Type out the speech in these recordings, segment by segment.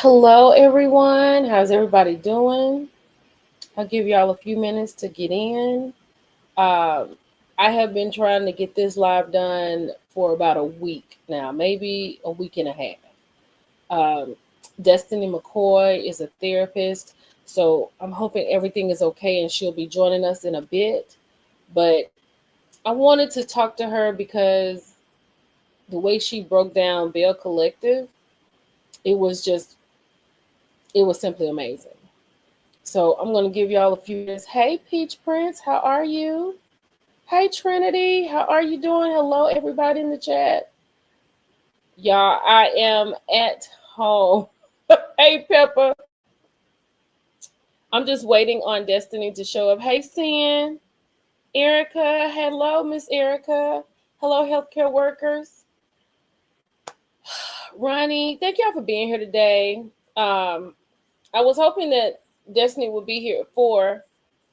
Hello, everyone. How's everybody doing? I'll give y'all a few minutes to get in. Um, I have been trying to get this live done for about a week now, maybe a week and a half. Um, Destiny McCoy is a therapist, so I'm hoping everything is okay and she'll be joining us in a bit. But I wanted to talk to her because the way she broke down Belle Collective, it was just, it was simply amazing. So I'm going to give y'all a few minutes. Hey, Peach Prince, how are you? Hey, Trinity, how are you doing? Hello, everybody in the chat. Y'all, I am at home. Hey, Pepper. I'm just waiting on Destiny to show up. Hey, Sin. Erica, hello, Miss Erica. Hello, healthcare workers. Ronnie, thank y'all for being here today. I was hoping that Destiny would be here at 4,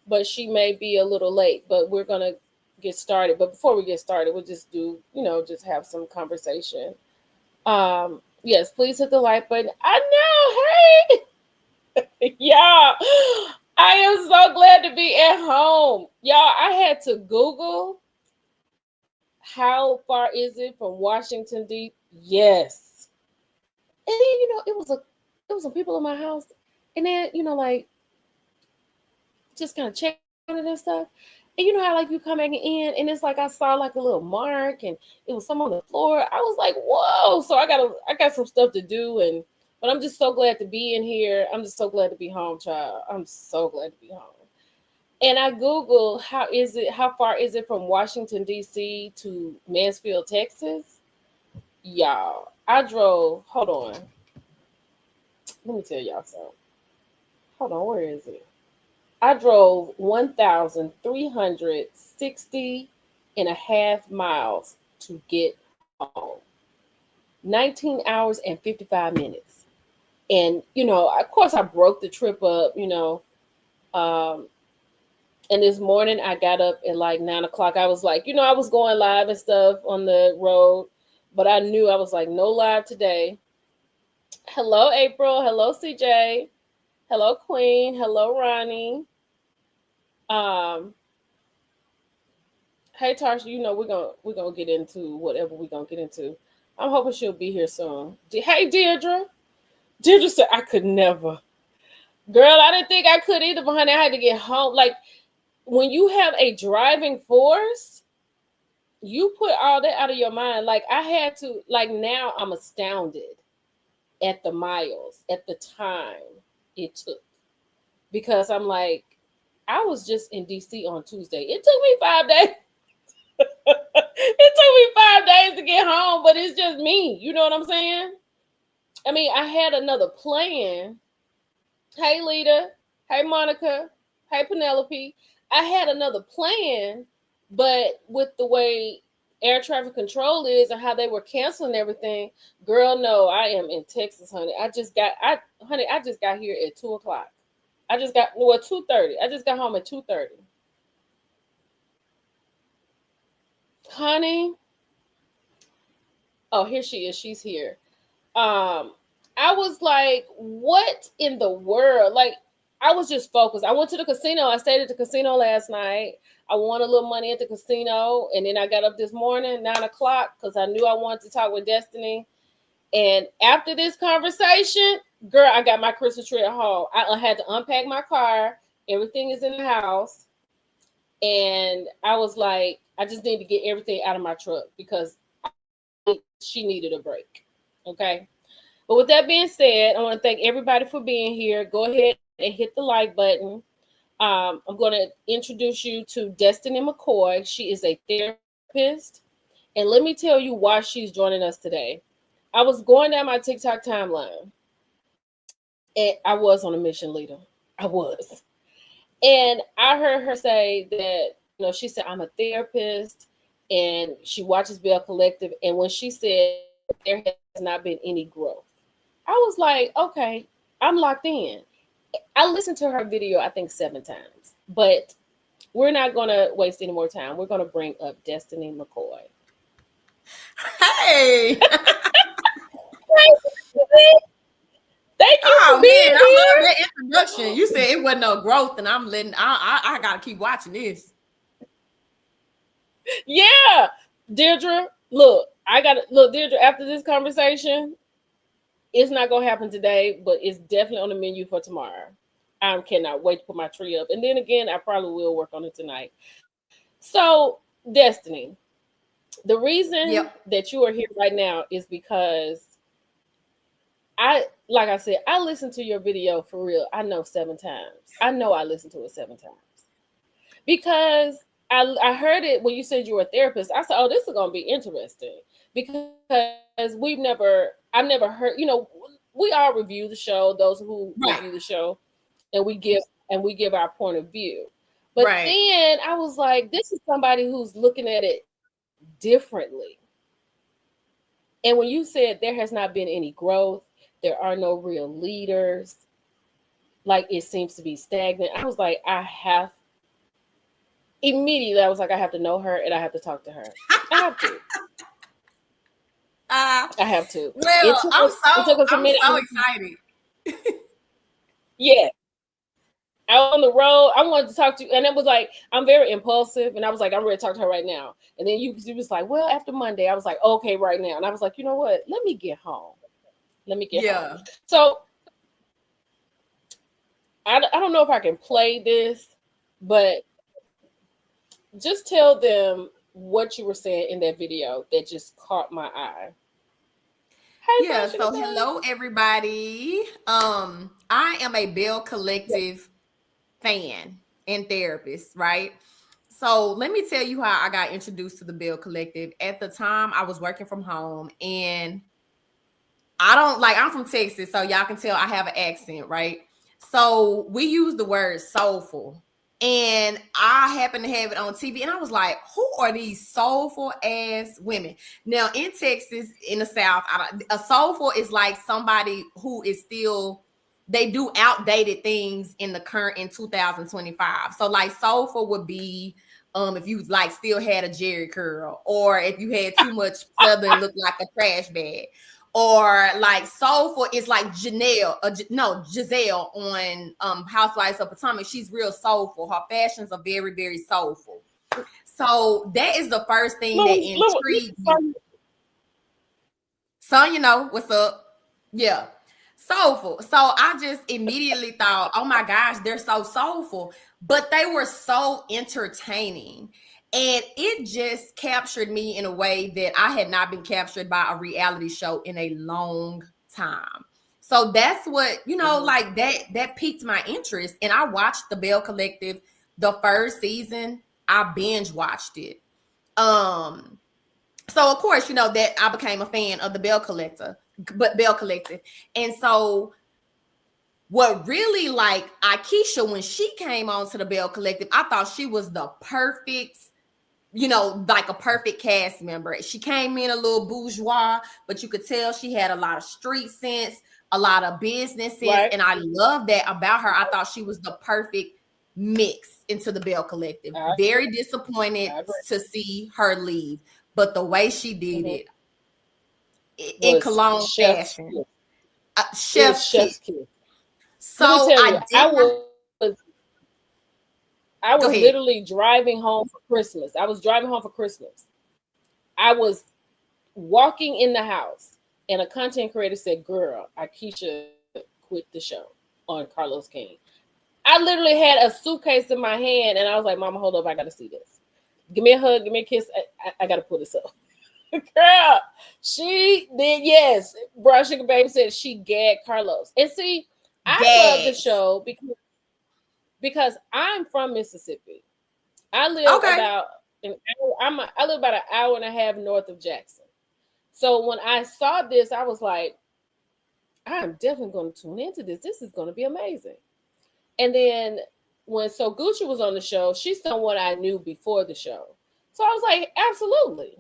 but she may be a little late. But we're gonna get started. But before we get started, we'll just do, just have some conversation. Yes, please hit the like button. I know, hey, y'all. I am so glad to be at home, y'all. I had to Google how far is it from Washington D. Yes, and then it was some people in my house, and then like just kind of check on it and stuff. And you know how like you come back in and it's like I saw like a little mark and it was some on the floor. I was like, whoa. So I got some stuff to do, and but I'm just so glad to be in here. I'm just so glad to be home, child. I'm so glad to be home. And I Googled how far is it from Washington, DC to Mansfield, Texas? Y'all. I drove, hold on. Let me tell y'all something. Hold on, where is it? I drove 1,360 and a half miles to get home. 19 hours and 55 minutes. And, of course, I broke the trip up, Um, and this morning I got up at like 9 o'clock. I was like, I was going live and stuff on the road, but I knew I was like, no live today. Hello, April. Hello, CJ. Hello, Queen. Hello, Ronnie. Um, Hey Tarsha, we're gonna get into whatever we're gonna get into. I'm hoping she'll be here soon. Hey Deirdre. Deirdre said I could never. Girl, I didn't think I could either, but honey, I had to get home. Like when you have a driving force, you put all that out of your mind. Like I had to, like now I'm astounded at the miles, at the time it took. Because I'm like, I was just in DC on Tuesday. It took me 5 days. It took me 5 days to get home, but it's just me. You know what I'm saying? I mean, I had another plan. Hey, Lita. Hey, Monica. Hey, Penelope. I had another plan, but with the way air traffic control is and how they were canceling everything, girl, no, I am in Texas, honey. I just got here at 2 o'clock. I just got 2:30. I just got home at 2:30. Honey, oh, here she is. She's here. Um, I was like, what in the world? Like, I was just focused. I went to the casino. I stayed at the casino last night. I won a little money at the casino. And then I got up this morning, 9 o'clock, because I knew I wanted to talk with Destiny. And after this conversation, girl, I got my Christmas tree at home. I had to unpack my car. Everything is in the house. And I was like, I just need to get everything out of my truck because she needed a break. Okay. But with that being said, I want to thank everybody for being here. Go ahead and hit the like button. I'm going to introduce you to Destiny McCoy. She is a therapist. And let me tell you why she's joining us today. I was going down my TikTok timeline. And I was on a mission, leader. I was. And I heard her say that, she said, I'm a therapist. And she watches Belle Collective. And when she said there has not been any growth, I was like, okay, I'm locked in. I listened to her video, I think 7 times, but we're not going to waste any more time. We're going to bring up Destiny McCoy. Hey. Thank introduction. You said it wasn't no growth, and I'm letting. I gotta keep watching this. Yeah, Deirdre. Look, Deirdre. After this conversation, it's not gonna happen today, but it's definitely on the menu for tomorrow. I cannot wait to put my tree up, and then again, I probably will work on it tonight. So, Destiny, the reason Yep. that you are here right now is because like I said, I listened to your video for real. I know 7 times. I know I listened to it 7 times because I heard it when you said you were a therapist. I said, oh, this is gonna be interesting because I've never heard. We all review the show. Those who review Right. the show, and we give our point of view. But Right. then I was like, this is somebody who's looking at it differently. And when you said there has not been any growth, there are no real leaders, like it seems to be stagnant. I was like, immediately I was like, I have to know her and I have to talk to her. I have to. I have to. Well, It took us a I'm minute. so excited. Yeah. I was on the road. I wanted to talk to you. And it was like, I'm very impulsive. And I was like, I'm ready to talk to her right now. And then you was like, well, after Monday. I was like, okay, right now. And I was like, you know what? Let me get home. Yeah. Home. So I don't know if I can play this, but just tell them what you were saying in that video that just caught my eye. Hey, yeah, so hello everybody. I am a Belle Collective fan and therapist, right? So let me tell you how I got introduced to the Belle Collective. At the time, I was working from home, and I'm from Texas, so y'all can tell I have an accent, right? So we use the word soulful. And I happened to have it on TV, and I was like, who are these soulful ass women? Now, in Texas, in the South, a soulful is like somebody who is still, they do outdated things in 2025. So like soulful would be if you like still had a Jerry curl, or if you had too much feather and looked like a trash bag. Or like soulful is like Giselle on Housewives of Potomac. She's real soulful. Her fashions are very, very soulful. So that is the first thing that intrigued me. So, what's up? Yeah. Soulful. So I just immediately thought, oh my gosh, they're so soulful. But they were so entertaining. And it just captured me in a way that I had not been captured by a reality show in a long time. So that's what, like that piqued my interest. And I watched the Belle Collective the first season. I binge watched it. So of course, that I became a fan of the Belle Collective. And so what really like Akeisha, when she came on to the Belle Collective, I thought she was the perfect, like a perfect cast member. She came in a little bourgeois, but you could tell she had a lot of street sense, a lot of business sense. Right. And I love that about her. I thought she was the perfect mix into the Belle Collective. Very disappointed to see her leave, but the way she did it in cologne fashion, chef's kiss. So I was literally driving home for Christmas. I was walking in the house, and a content creator said, "Girl, Akeisha quit the show on Carlos King." I literally had a suitcase in my hand, and I was like, "Mama, hold up, I got to see this. Give me a hug, give me a kiss. I got to pull this up." Girl, she did. Yes, Brown Sugar Baby said she gagged Carlos. And see, I love the show because I'm from Mississippi. I live about an hour. I live about an hour and a half north of Jackson. So when I saw this, I was like, I'm definitely going to tune into this. This is going to be amazing. And then when So Gucci was on the show, she's someone I knew before the show. So I was like, absolutely.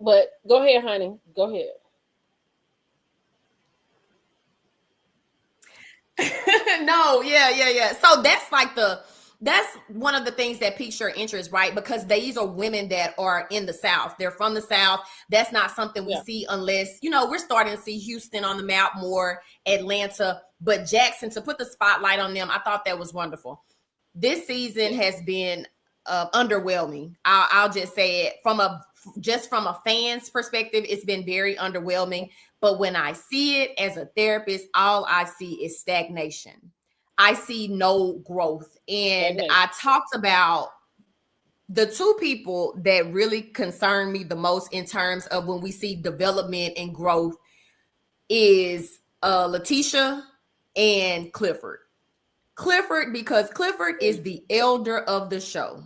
But go ahead, honey. Go ahead. No, yeah. So that's like the that's one of the things that piques your interest, right? Because these are women that are in the South. They're from the South. That's not something we see unless, we're starting to see Houston on the map more, Atlanta, but Jackson, to put the spotlight on them, I thought that was wonderful. This season has been underwhelming. I'll just say it from a fan's perspective, it's been very underwhelming. But when I see it as a therapist, all I see is stagnation. I see no growth. And I talked about the two people that really concern me the most in terms of when we see development and growth is Letitia and Clifford. Because Clifford is the elder of the show.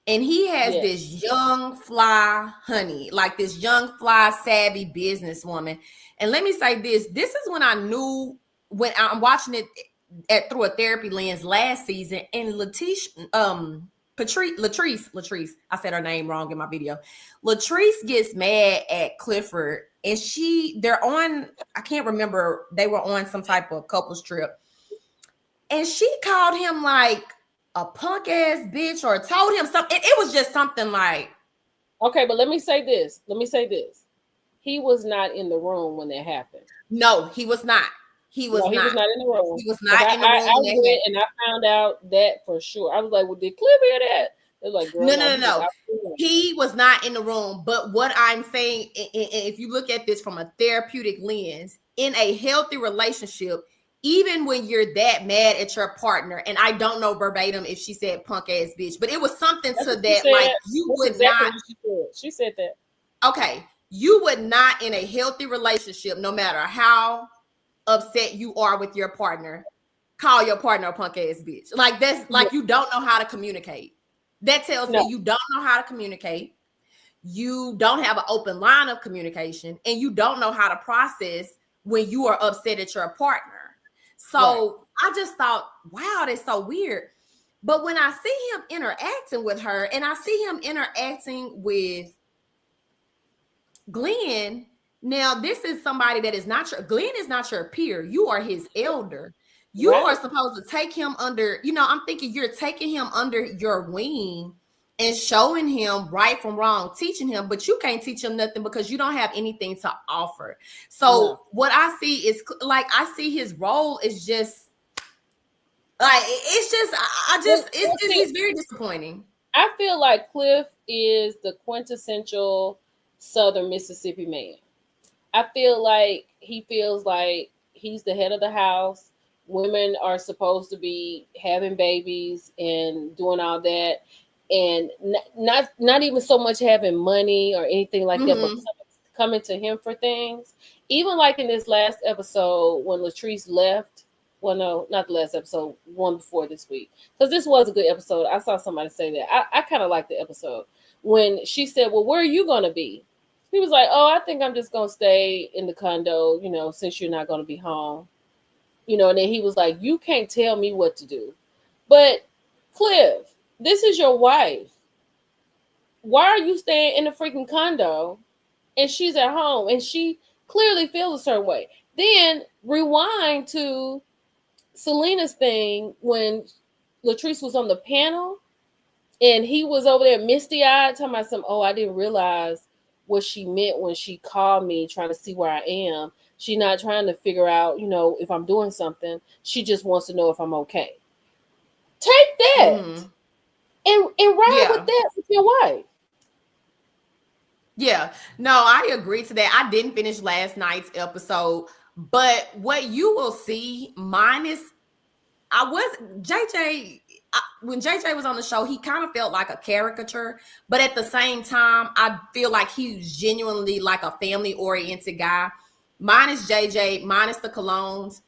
And he has this young fly honey, like this young fly savvy businesswoman. And let me say this is when I knew, when I'm watching it through a therapy lens last season, and Latrice, I said her name wrong in my video. Latrice gets mad at Clifford, and they're on, I can't remember, they were on some type of couples trip. And she called him like a punk ass bitch, or told him something. It was just something like. Okay, but let me say this. He was not in the room when that happened. No, he was not. He was not in the room. He was not in the room. I read and I found out that for sure. I was like, well, did Cliff hear that? It was like, girl, no. He was not in the room. But what I'm saying, if you look at this from a therapeutic lens, in a healthy relationship, even when you're that mad at your partner, and I don't know verbatim if she said punk ass bitch, but it was something to that, like you would not. She said that. Okay, you would not, in a healthy relationship, no matter how upset you are with your partner, call your partner a punk ass bitch. Like that's like you don't know how to communicate. That tells me you don't know how to communicate. You don't have an open line of communication, and you don't know how to process when you are upset at your partner. So I just thought, wow, that's so weird. But when I see him interacting with her, and I see him interacting with Glenn, now this is somebody that is not Glenn is not your peer. You are his elder. You are supposed to take him under, I'm thinking you're taking him under your wing and showing him right from wrong, teaching him, but you can't teach him nothing because you don't have anything to offer. So what I see is like, I see his role is just like, it's just, it's very disappointing. I feel like Cliff is the quintessential Southern Mississippi man. I feel like he feels like he's the head of the house. Women are supposed to be having babies and doing all that. And not even so much having money or anything like that, but coming to him for things. Even like in this last episode when Latrice left. Well, no, not the last episode, one before this week. Because this was a good episode. I saw somebody say that. I kind of liked the episode. When she said, well, where are you going to be? He was like, oh, I think I'm just going to stay in the condo, since you're not going to be home. And then he was like, you can't tell me what to do. But Cliff, this is your wife. Why are you staying in the freaking condo and she's at home and she clearly feels a certain way? Then rewind to Selena's thing when Latrice was on the panel and he was over there misty-eyed talking about I didn't realize what she meant when she called me trying to see where I am. She's not trying to figure out, if I'm doing something. She just wants to know if I'm okay. Take that. And ride with that with your wife. Yeah, no, I agree to that. I didn't finish last night's episode, but what you will see, minus, when JJ was on the show, he kind of felt like a caricature, but at the same time, I feel like he's genuinely like a family-oriented guy. Minus JJ, minus the colognes,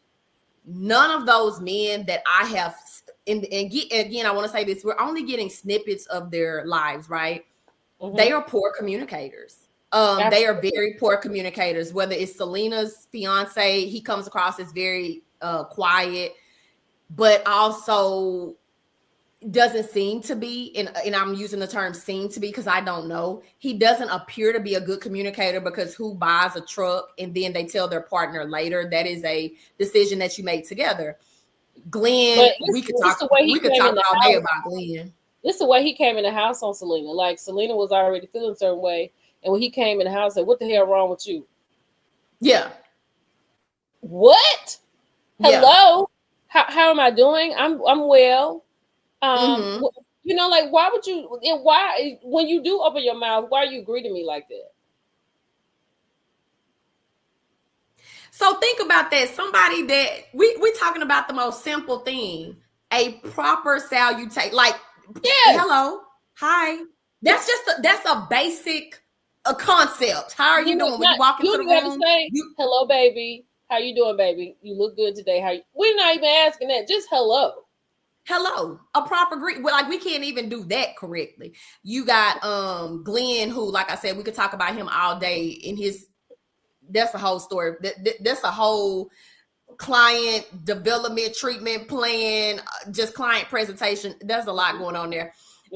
none of those men that I have, and again, I want to say this, we're only getting snippets of their lives, right? They are poor communicators. They are very poor communicators, whether it's Selena's fiance, he comes across as very quiet, but also doesn't seem to be, and I'm using the term seem to be because I don't know. He doesn't appear to be a good communicator, because who buys a truck and then they tell their partner later? That is a decision that you made together. Glenn, But we could it's talk. the way he We could came talk in the all day house. about Glenn. It's the way he came in the house on Selena. Like Selena was already feeling a certain way, and when he came in the house, said, "What the hell wrong with you?" Yeah. What? Yeah. Hello? How am I doing? I'm well. Mm-hmm. You know, like why would you? Why when you do open your mouth, why are you greeting me like that? So think about that. Somebody that we talking about the most simple thing, a proper salutation, like Yes. hello, hi. That's a basic a concept. How are you doing when you walk You into don't the even have to room? say You hello, baby. How you doing, baby? You look good today. We're not even asking that. Just hello. hello, a proper greet. Well, like we can't even do that correctly. You got Glenn, who, like I said, we could talk about him all day. In his, that's a whole story. That's a whole client development treatment plan, just client presentation. There's a lot going on there.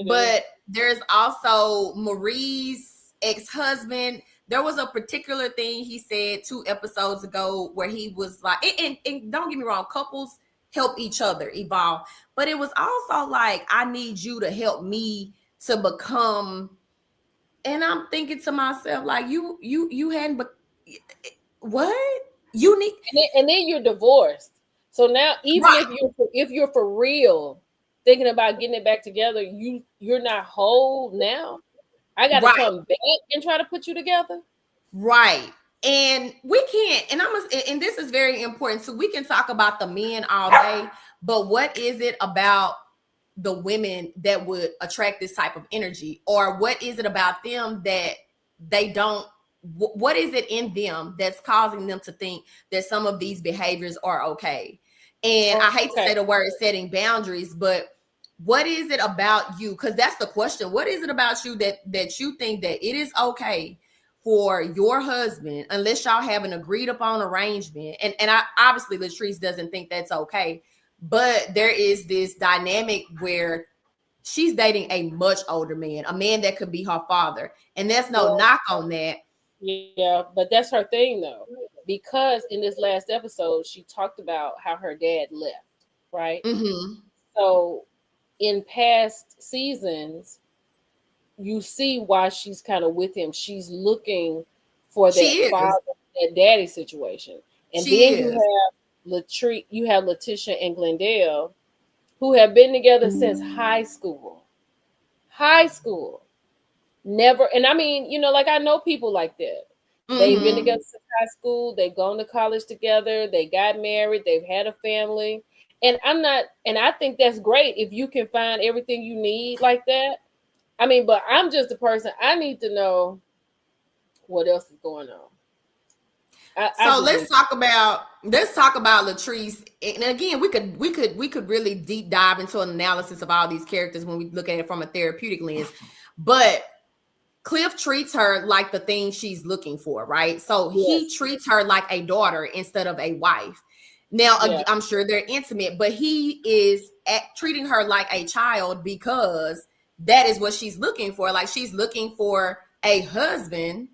But there's also Marie's ex-husband. There was a particular thing he said 2 episodes ago where he was like, and don't get me wrong, couples help each other evolve, but it was also like, I need you to help me to become. And I'm thinking to myself, like, you hadn't, but what you need, and then you're divorced. So now, even right? if you're for real thinking about getting it back together, you're not whole now. I got to Right. come back and try to put you together. Right. And we can't, and this is very important. So we can talk about the men all day, but what is it about the women that would attract this type of energy? Or what is it about them that they don't, what is it in them that's causing them to think that some of these behaviors are okay? And I hate to say the word setting boundaries, but what is it about you? Because that's the question. What is it about you that you think that it is okay for your husband, unless y'all have an agreed upon arrangement? And I obviously Latrice doesn't think that's okay, but there is this dynamic where she's dating a much older man, a man that could be her father, and there's no knock on that. Yeah, but that's her thing though, because in this last episode she talked about how her dad left, right? Mm-hmm. So in past seasons, you see why she's kind of with him. She's looking for She that is. father, that daddy situation. And She then is. you have Letitia and Glendale, who have been together since high school. High school. Never, and I mean, you know, like I know people like that. They've been Mm-hmm. together since high school, they've gone to college together, they got married, they've had a family. And I think that's great if you can find everything you need like that. I mean, but I'm just a person. I need to know what else is going on. I So just need. let's talk about Latrice. And again, we could really deep dive into an analysis of all these characters when we look at it from a therapeutic lens. But Cliff treats her like the thing she's looking for, right? So he Yes. treats her like a daughter instead of a wife. Now, Yeah. I'm sure they're intimate, but he is treating her like a child because that is what she's looking for. Like, she's looking for a husband.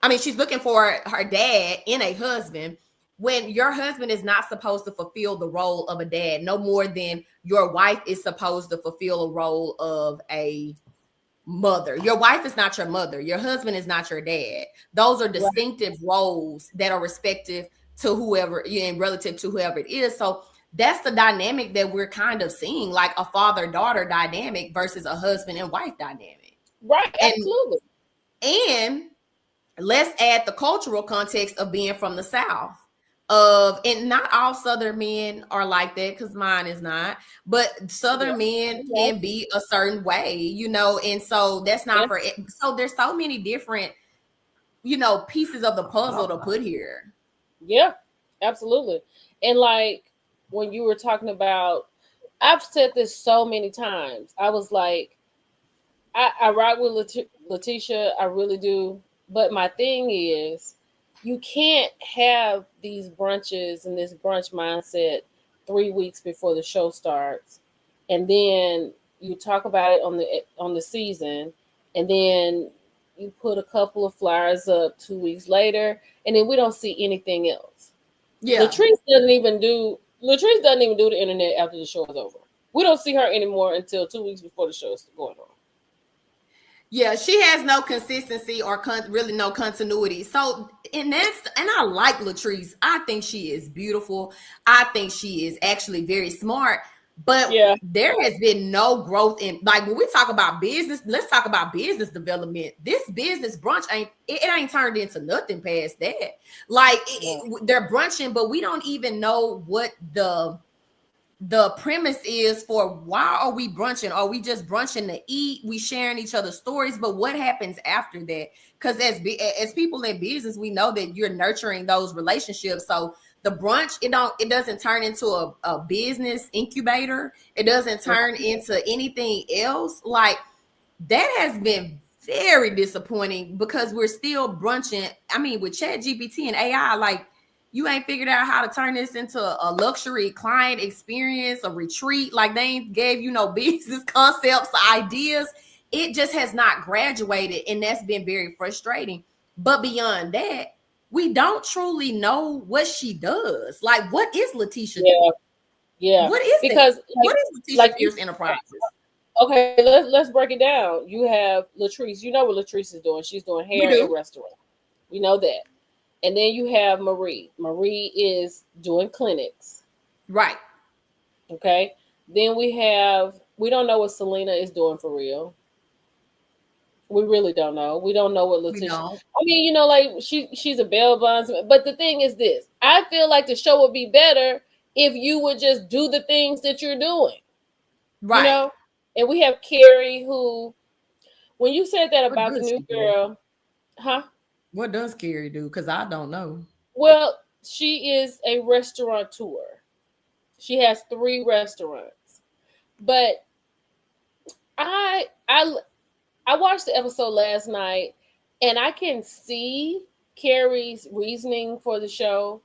I mean, she's looking for her dad in a husband, when your husband is not supposed to fulfill the role of a dad no more than your wife is supposed to fulfill a role of a mother. Your wife is not your mother. Your husband is not your dad. Those are Right. distinctive roles that are respective to whoever, and relative to whoever it is. So that's the dynamic that we're kind of seeing, like a father-daughter dynamic versus a husband and wife dynamic. Right. And Absolutely. and let's add the cultural context of being from the South. And not all Southern men are like that, because mine is not, but Southern men can be a certain way, you know, and so that's not for it. So there's so many different, you know, pieces of the puzzle to put here. Yeah. Absolutely. And like when you were talking about, I've said this so many times. I was like, I rock with Letitia, I really do. But my thing is, you can't have these brunches and this brunch mindset 3 weeks before the show starts, and then you talk about it on the season, and then you put a couple of flyers up 2 weeks later, and then we don't see anything else. Yeah. Latrice doesn't even do. Latrice doesn't even do the internet after the show is over. We don't see her anymore until 2 weeks before the show is going on. Yeah, she has no consistency or really no continuity. So, and I like Latrice. I think she is beautiful. I think she is actually very smart. But yeah, there has been no growth in, like, when we talk about business, let's talk about business development. This business brunch it ain't turned into nothing past that. Like they're brunching, but we don't even know what the premise is for why are we brunching? Are we just brunching to eat? We sharing each other's stories, but what happens after that? Because as people in business, we know that you're nurturing those relationships. So the brunch, it doesn't turn into a business incubator. It doesn't turn into anything else. Like that has been very disappointing because we're still brunching. I mean, with Chat GPT and AI, like you ain't figured out how to turn this into a luxury client experience, a retreat. Like they ain't gave you no business concepts, ideas. It just has not graduated, and that's been very frustrating. But beyond that, we don't truly know what she does. Like, what is Letitia? Yeah, yeah. What is Because that? What is Letitia Pierce Enterprises? Okay, let's break it down. You have Latrice. You know what Latrice is doing. She's doing We hair and do. restaurant. We know that. And then you have Marie. Marie is doing clinics. Right. Okay. Then we don't know what Selena is doing for real. We really don't know. We don't know what We Letitia. don't. I mean, like she's a Belle bonds. But the thing is this: I feel like the show would be better if you would just do the things that you're doing. You Right. know. And we have Carrie, who, when you said that What about the does new she do? girl, huh? What does Carrie do? Because I don't know. Well, she is a restaurateur. She has 3 restaurants. But I I I watched the episode last night, and I can see Carrie's reasoning for the show,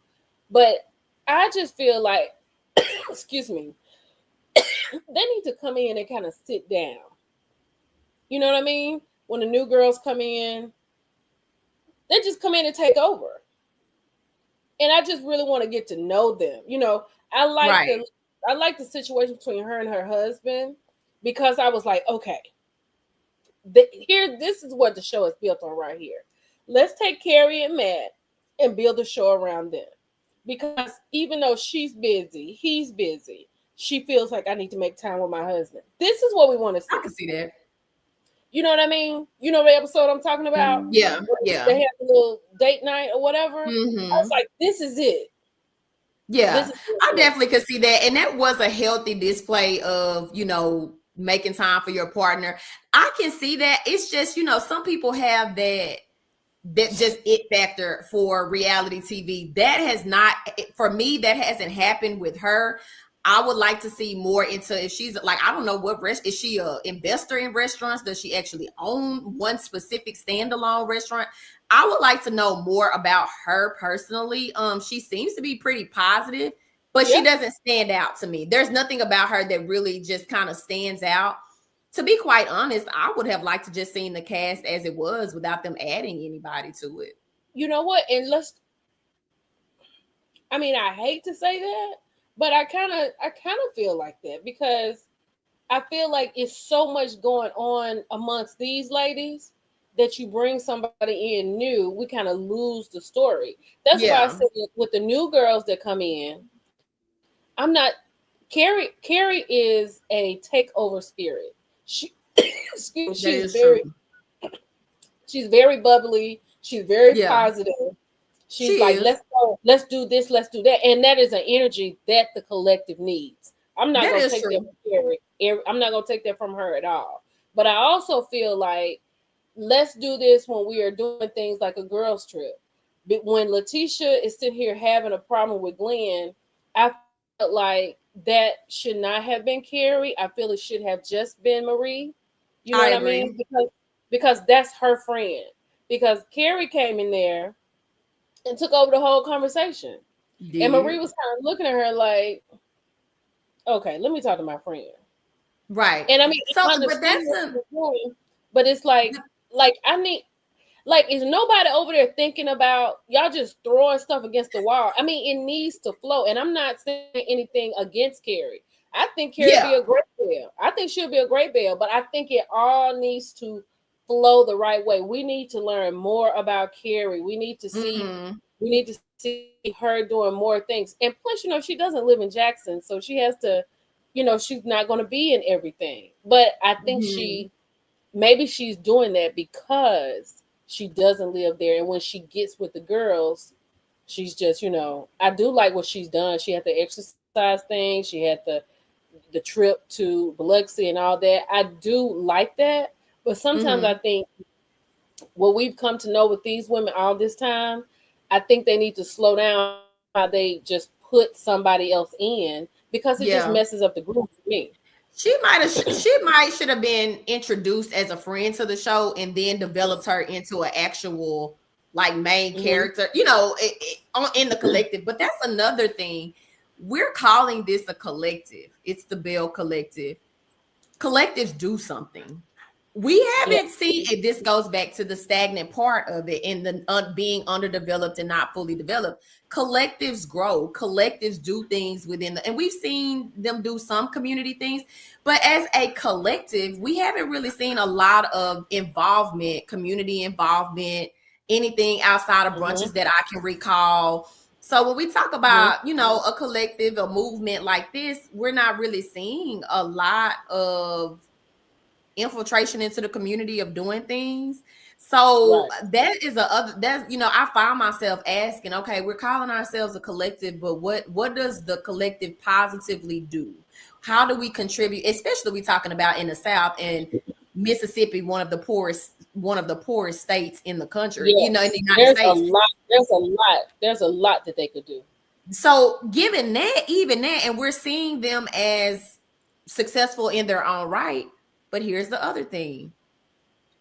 but I just feel like excuse me, they need to come in and kind of sit down. You know what I mean? When the new girls come in, they just come in and take over. And I just really want to get to know them. I like Right. the I like the situation between her and her husband, because I was like, okay, this is what the show is built on right here. Let's take Carrie and Matt and build a show around them. Because even though she's busy, he's busy, she feels like I need to make time with my husband. This is what we want to I see. can see that. You know what I mean? You know the episode I'm talking about? Yeah. Where Yeah. they have a little date night or whatever. I was Mm-hmm. like, this is it. This Yeah. is I it. definitely could see that. And that was a healthy display of, making time for your partner. I can see that. It's just, some people have that just it factor for reality TV. That has not, for me, that hasn't happened with her. I would like to see more into, if she's like, I don't know what is she a investor in restaurants? Does she actually own one specific standalone restaurant? I would like to know more about her personally. She seems to be pretty positive, but she Yeah. doesn't stand out to me. There's nothing about her that really just kind of stands out. To be quite honest, I would have liked to just seen the cast as it was without them adding anybody to it. You know what? And I hate to say that, but I kind of feel like that, because I feel like it's so much going on amongst these ladies that you bring somebody in new, we kind of lose the story. That's why I Yeah, said, with the new girls that come in, I'm not Carrie is a takeover spirit. She excuse me, that is true. she's very bubbly, she's very Yeah, positive. she She's like, is. let's go, let's do this, let's do that. And that is an energy that the collective needs. I'm not That gonna is take that true. from Carrie. I'm not gonna take that from her at all. But I also feel like, let's do this when we are doing things like a girls' trip. But when Letitia is sitting here having a problem with Glenn, I felt like that should not have been Carrie. I feel it should have just been Marie. You know what I I mean? agree. Because that's her friend. Because Carrie came in there and took over the whole conversation. And Did. Marie was kind of looking at her like, okay, let me talk to my friend. Right. And I So, but understood that's what she a was doing, but it's like I need, Like, is nobody over there thinking about y'all just throwing stuff against the wall? I mean, it needs to flow. And I'm not saying anything against Carrie. I think Carrie be Yeah. a great Belle. I think she'll be a great Belle, but I think it all needs to flow the right way. We need to learn more about Carrie. Mm-hmm. We need to see her doing more things. And plus, she doesn't live in Jackson, so she has to, she's not going to be in everything. But I think Mm-hmm. maybe she's doing that because she doesn't live there, and when she gets with the girls, she's just, I do like what she's done. She had the exercise thing, she had the trip to Biloxi and all that. I do like that, but sometimes I Mm-hmm. think what we've come to know with these women all this time, I think they need to slow down how they just put somebody else in, because it just Yeah. messes up the group for me. She might should have been introduced as a friend to the show and then developed her into an actual like main Hmm. character, in the collective. But that's another thing. We're calling this a collective. It's the Bell Collective. Collectives do something. We Yeah. haven't seen it. This goes back to the stagnant part of it and the being underdeveloped and not fully developed. Collectives grow. Collectives do things within and we've seen them do some community things, but as a collective, we haven't really seen a lot of involvement, community involvement, anything outside of Hmm. brunches that I can recall. So when we talk Hmm. about, a collective, a movement like this, we're not really seeing a lot of infiltration into the community of doing things. So Right. that is a other that's I find myself asking, okay, we're calling ourselves a collective, but what does the collective positively do? How do we contribute, especially we talking about in the South and Mississippi, one of the poorest states in the country, in the Yes. United States. There's a lot that they could do. So given that, even that, and we're seeing them as successful in their own right. But here's the other thing.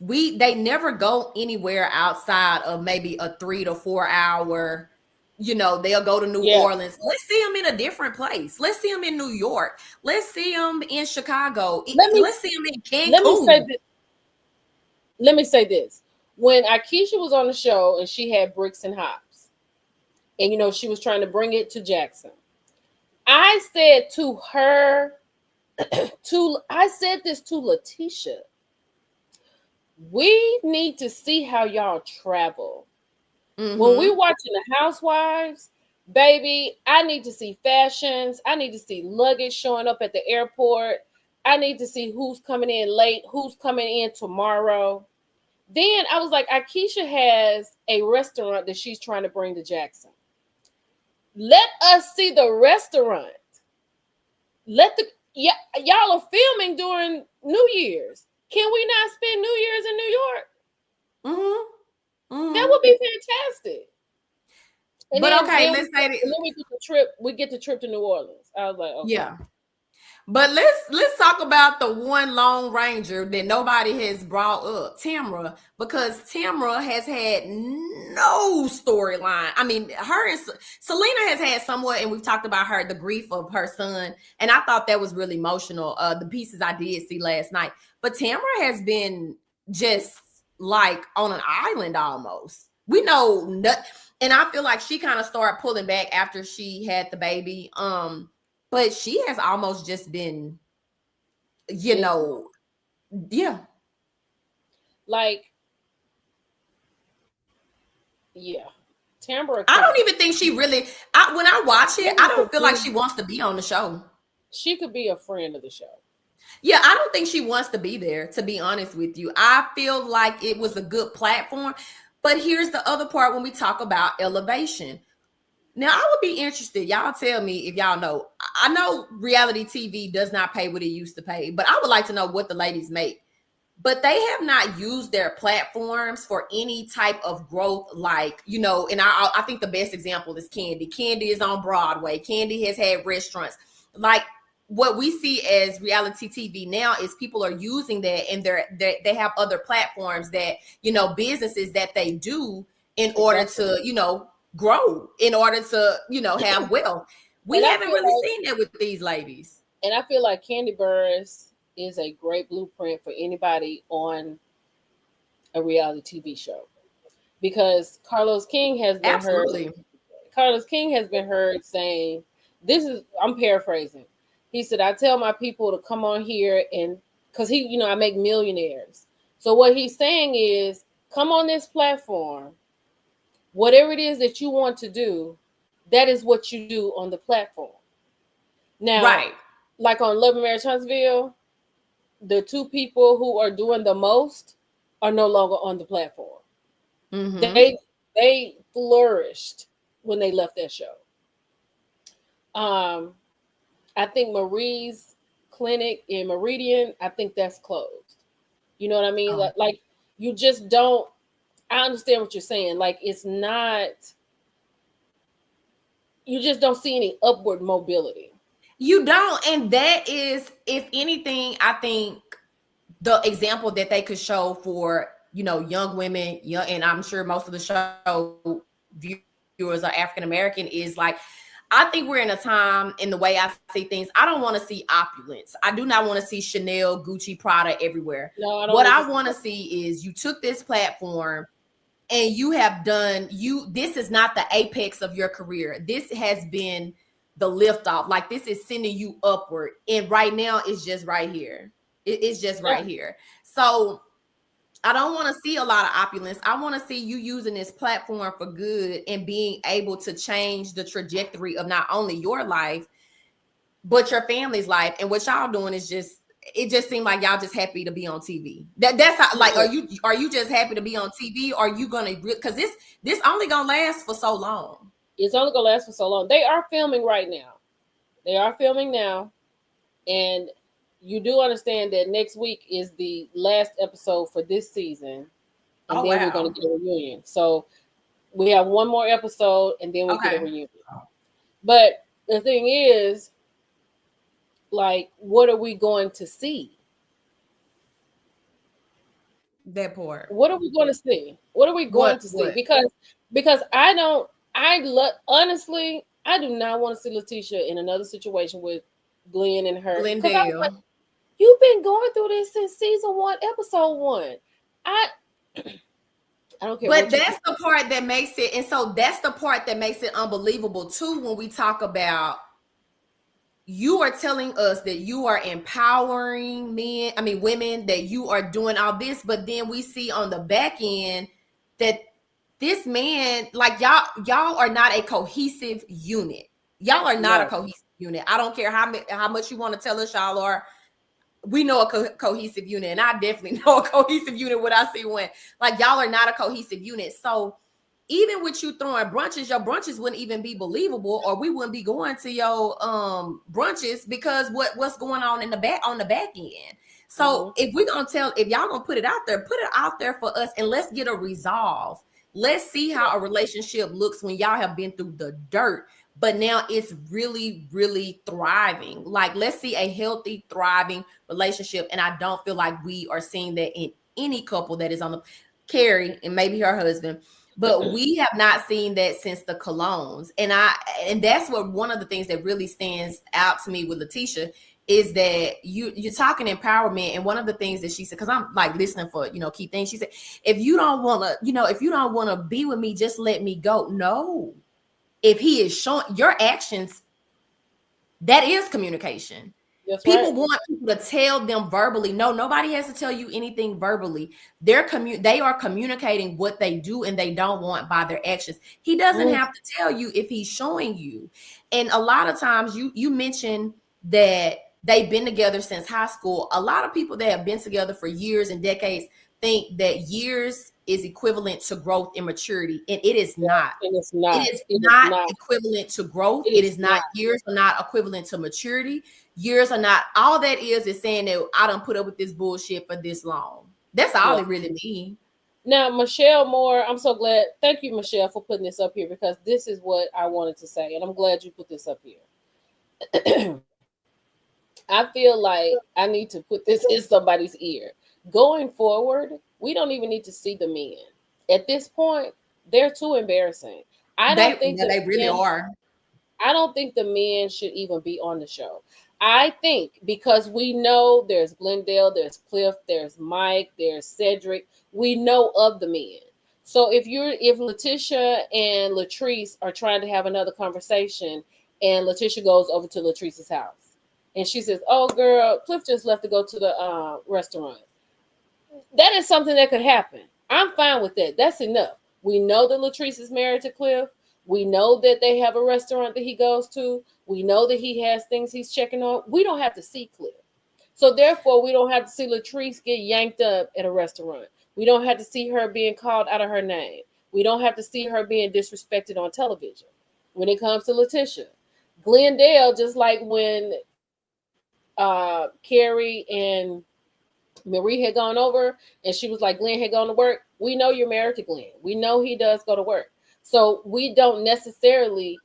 They never go anywhere outside of maybe a 3 to 4 hour, they'll go to New Yeah. Orleans. Let's see them in a different place. Let's see them in New York. Let's see them in Chicago. Let me Let's see them in let me say Cancun. this. Let me say this. When Akeisha was on the show and she had bricks and hops, and she was trying to bring it to Jackson, I said to her, I said this to Letitia. We need to see how y'all travel. When we Mm-hmm. watching the Housewives, baby, I need to see fashions. I need to see luggage showing up at the airport. I need to see who's coming in late, who's coming in tomorrow. Then I was like, Akeisha has a restaurant that she's trying to bring to Jackson. Let us see the restaurant. Let the yeah, y'all are filming during New Year's. Can we not spend New Year's in New York? Mm-hmm. That Mm-hmm. would be fantastic. And But then okay, then let's say that, we get the trip. We get the trip to New Orleans. I was like, okay. yeah. But let's talk about the one Lone Ranger that nobody has brought up, Tamra, because Tamra has had no storyline. I mean, her and Selena has had somewhat, and we've talked about her, the grief of her son, and I thought that was really emotional. The pieces I did see last night, but Tamra has been just like on an island almost. We know, and I feel like she kind of started pulling back after she had the baby. But she has almost just been, you Missing. know, yeah. Like, yeah. Tambra I could don't even think she really. When I watch it, I Tambra don't could feel like be she wants to be on the show. she could be a friend of the show. Yeah, I don't think she wants to be there. To be honest with you, I feel like it was a good platform. But here's the other part when we talk about elevation. Now, I would be interested. Y'all tell me if y'all know. I know reality TV does not pay what it used to pay, but I would like to know what the ladies make. But they have not used their platforms for any type of growth, like, and I think the best example is Candy. Candy is on Broadway. Candy has had restaurants. Like, what we see as reality TV now is people are using that, and they have other platforms that, businesses that they do in order Exactly. to, grow, in order to, have wealth. We And I haven't feel really like seen that with these ladies. Candy Burris is a great blueprint for anybody on a reality TV show. because Carlos King has been heard. Absolutely. Carlos King has been heard saying, "This is." I'm paraphrasing. He said, "I tell my people to come on here and because I make millionaires. So what he's saying is, come on this platform. Whatever it is that you want to do, that is what you do on the platform. Now, Right. like on Love and Marriage Huntsville, the two people who are doing the most are no longer on the platform. Mm-hmm. They flourished when they left that show. Um, I think Marie's clinic in Meridian, I think that's closed. You know what I mean? Oh. Like you just don't. I understand what you're saying. Like it's not. You just don't see any upward mobility. You don't. And that is, if anything, I think the example that they could show for, young women, and I'm sure most of the show viewers are African American, is like, I think we're in a time, in the way I see things, I don't want to see opulence. I do not want to see Chanel, Gucci, Prada everywhere. No, I don't What need I to see want to that. see is you took this platform and you have done this is not the apex of your career. This has been the lift off. Like, this is sending you upward. And right now it's just right here. It's just Yeah. right here. So I don't want to see a lot of opulence. I want to see you using this platform for good and being able to change the trajectory of not only your life, but your family's life. And what y'all doing is it just seemed like y'all just happy to be on TV. That's how, like, are you just happy to be on TV? Or are you gonna, because this only gonna last for so long? It's only gonna last for so long. They are filming right now. They are filming now, and you do understand that next week is the last episode for this season, and Oh, then we're gonna wow. get a reunion. So we have one more episode, and then we get a Okay. reunion. But the thing is, like, what are we going to see? That part. What are we going to see? What are we going to see? What? Because I don't. Honestly, I do not want to see Letitia in another situation with Glenn and her. Because I was like, Glendale. you've been going through this since season 1, episode 1. I I don't care But what you that's think. the part that makes it, and so that's the part that makes it unbelievable too, when we talk about, you are telling us that you are empowering women, that you are doing all this, but then we see on the back end that this man, like, y'all are not a cohesive unit. Y'all are not a No. cohesive unit. I don't care how much you want to tell us y'all are. We know a cohesive unit, and I definitely know a cohesive unit when I see one. Like, y'all are not a cohesive unit. So even with you throwing brunches, your brunches wouldn't even be believable, or we wouldn't be going to your brunches, because what's going on in the back, on the back end. So Mm-hmm. if y'all gonna put it out there for us, and let's get a resolve. Let's see how a relationship looks when y'all have been through the dirt, but now it's really, really thriving. Like, let's see a healthy, thriving relationship. And I don't feel like we are seeing that in any couple that is on the Carrie and maybe her husband. But we have not seen that since the Colognes. And that's what, one of the things that really stands out to me with Letitia, is that you're talking empowerment. And one of the things that she said, because I'm like listening for, key things. She said, if you don't want to be with me, just let me go. No. If he is showing your actions, that is communication. That's People right. want people to tell them verbally. No, nobody has to tell you anything verbally. They are communicating what they do and they don't want by their actions. He doesn't Mm. have to tell you if he's showing you. And a lot of times you mentioned that they've been together since high school. A lot of people that have been together for years and decades think that years is equivalent to growth and maturity, and it is Yeah, not. and it's It not. is It is not not. equivalent to growth. It It is is not. not. Years are not equivalent to maturity. Years are not. All that is saying that I don't put up with this bullshit for this long. That's all Yeah. it really means. Now, Michelle Moore, I'm so glad. Thank you, Michelle, for putting this up here because this is what I wanted to say, and I'm glad you put this up here. I feel like I need to put this in somebody's ear. Going forward, we don't even need to see the men. At this point, they're too embarrassing. I don't think the They really men are. I don't think the men should even be on the show. I think because we know there's Glendale, there's Cliff, there's Mike, there's Cedric. We know of the men. So if Letitia and Latrice are trying to have another conversation, and Letitia goes over to Latrice's house, and she says, "Oh, girl, Cliff just left to go to the restaurant." That is something that could happen. I'm fine with that. That's enough. We know that Latrice is married to Cliff. We know that they have a restaurant that he goes to. We know that he has things he's checking on. We don't have to see Cliff. So therefore, we don't have to see Latrice get yanked up at a restaurant. We don't have to see her being called out of her name. We don't have to see her being disrespected on television. When it comes to Letitia, Glendale, just like when Carrie and Marie had gone over and she was like, Glenn had gone to work. We know you're married to Glenn. We know he does go to work. So we don't necessarily